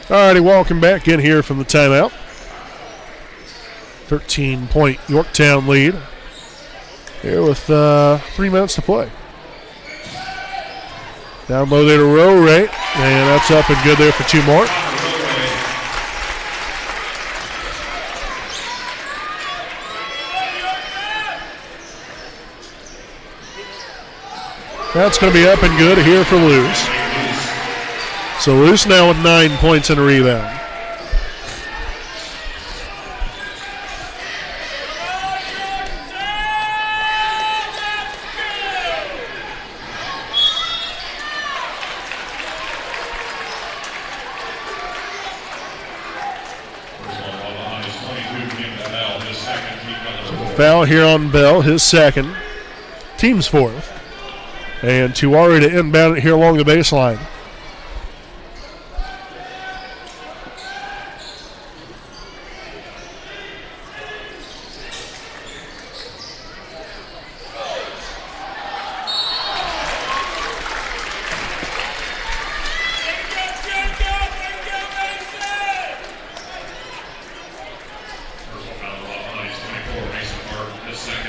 Alrighty, welcome back in here from the timeout. 13-point Yorktown lead. Here with 3 minutes to play. Down low there to row rate, and that's up and good there for 2 more. That's going to be up and good here for Lewis. So Luce now with 9 points and a rebound. Foul here on Bell, his second. Team's fourth. And Tuari to inbound it here along the baseline.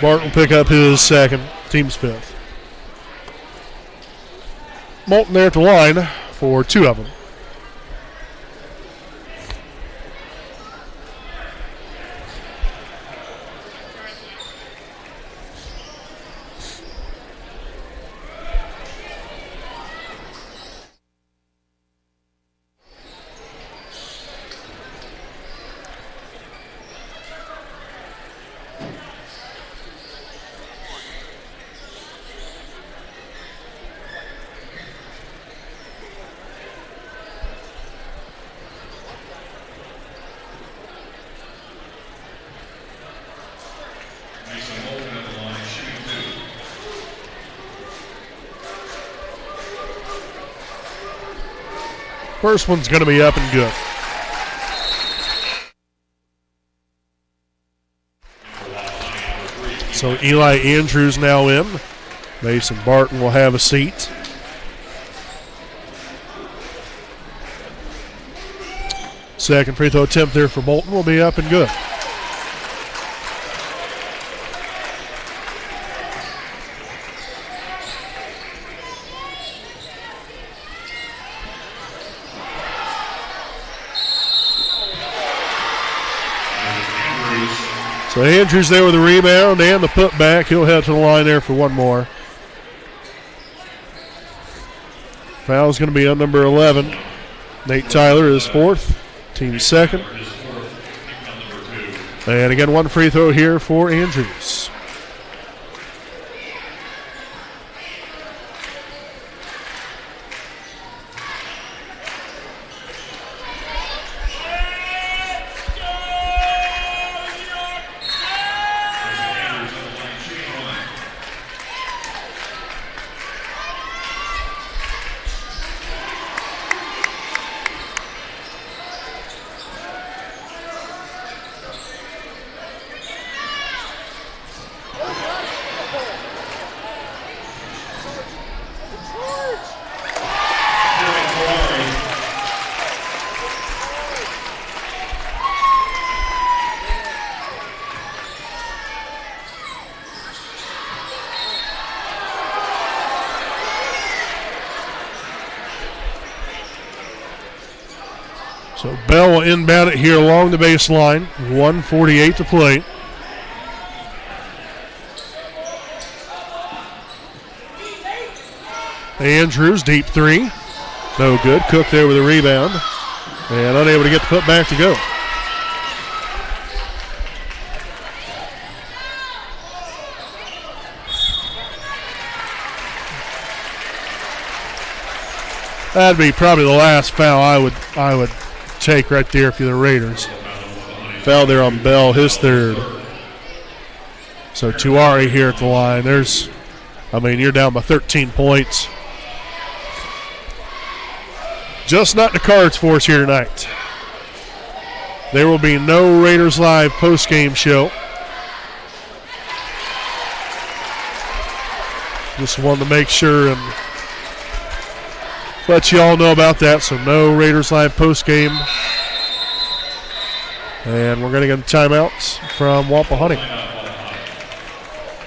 Bart will pick up his second, team's fifth. Moulton there at the line for 2 of them. First one's going to be up and good. So Eli Andrews now in. Mason Barton will have a seat. Second free throw attempt there for Moulton will be up and good. So Andrews there with the rebound and the putback. He'll head to the line there for one more. Foul's going to be on number 11. Nate Tyler is fourth, team second. And again, one free throw here for Andrews. Bell will inbound it here along the baseline. 1:48 to play. Andrews, deep three. No good. Cook there with a rebound. And unable to get the put back to go. That'd be probably the last foul I would take right there if you're the Raiders. Foul there on Bell, his third. So Tuari here at the line. You're down by 13 points. Just not the cards for us here tonight. There will be no Raiders Live post-game show. Just wanted to make sure and let you all know about that. So no Raiders Live post-game. And we're going to get the timeouts from Wapahani.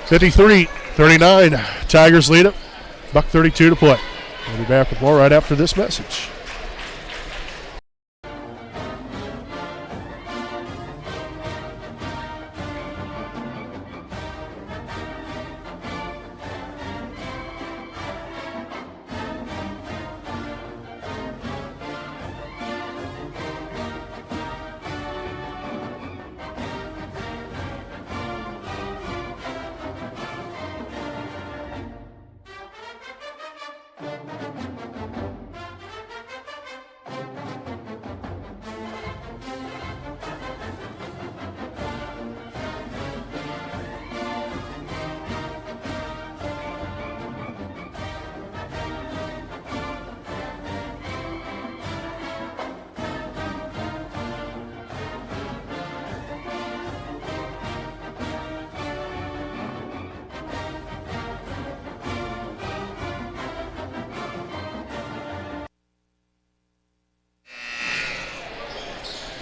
53-39. Tigers lead it. $1:32 to play. We'll be back with more right after this message.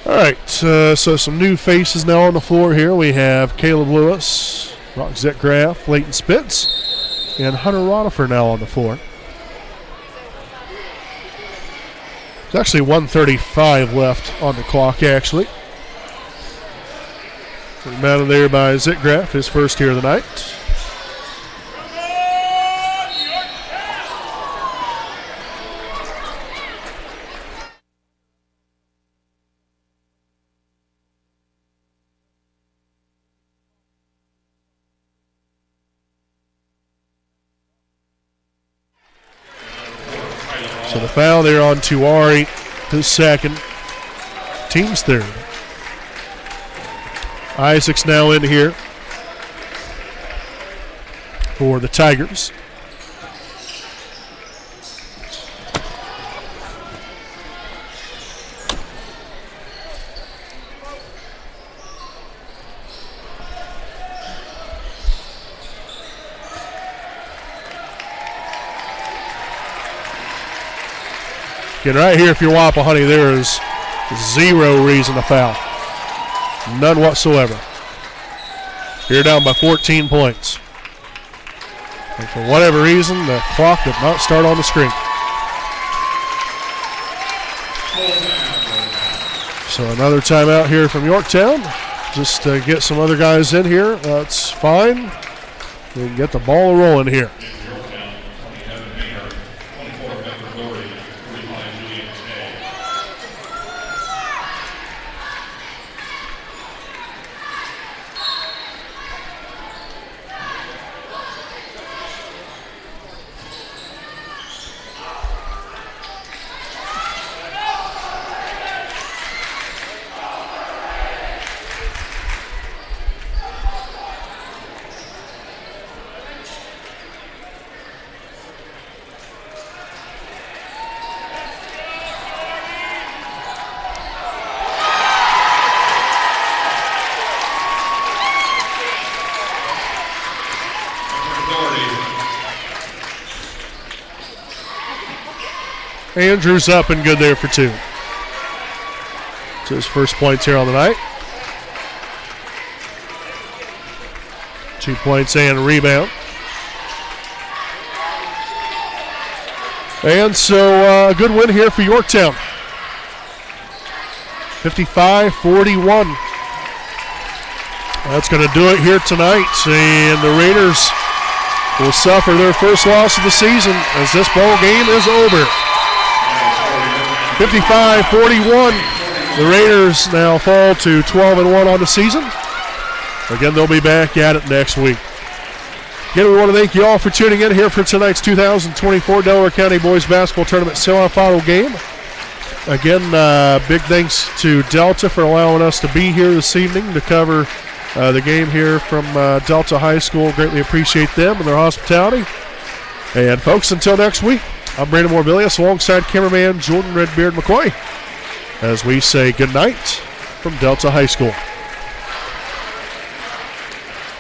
All right, so some new faces now on the floor here. We have Caleb Lewis, Brock Zetgraf, Leighton Spitz, and Hunter Ronifer now on the floor. There's actually 1:35 left on the clock, actually. Mounted there by Zetgraf, his first here of the night. So the foul there on Tuari, his second, team's third. Isaac's now in here for the Tigers. Again, right here, if you're Wapahani, there is zero reason to foul. None whatsoever. You're down by 14 points. And for whatever reason, the clock did not start on the screen. So another timeout here from Yorktown. Just to get some other guys in here. That's fine. We can get the ball rolling here. Andrews up and good there for two. So his first points here on the night. 2 points and a rebound. And so a good win here for Yorktown. 55-41. That's going to do it here tonight, and the Raiders will suffer their first loss of the season as this ball game is over. 55-41. The Raiders now fall to 12-1 on the season. Again, they'll be back at it next week. Again, we want to thank you all for tuning in here for tonight's 2024 Delaware County Boys Basketball Tournament semifinal game. Again, big thanks to Delta for allowing us to be here this evening to cover the game here from Delta High School. Greatly appreciate them and their hospitality. And folks, until next week, I'm Brandon Morbilius alongside cameraman Jordan Redbeard McCoy as we say good night from Delta High School.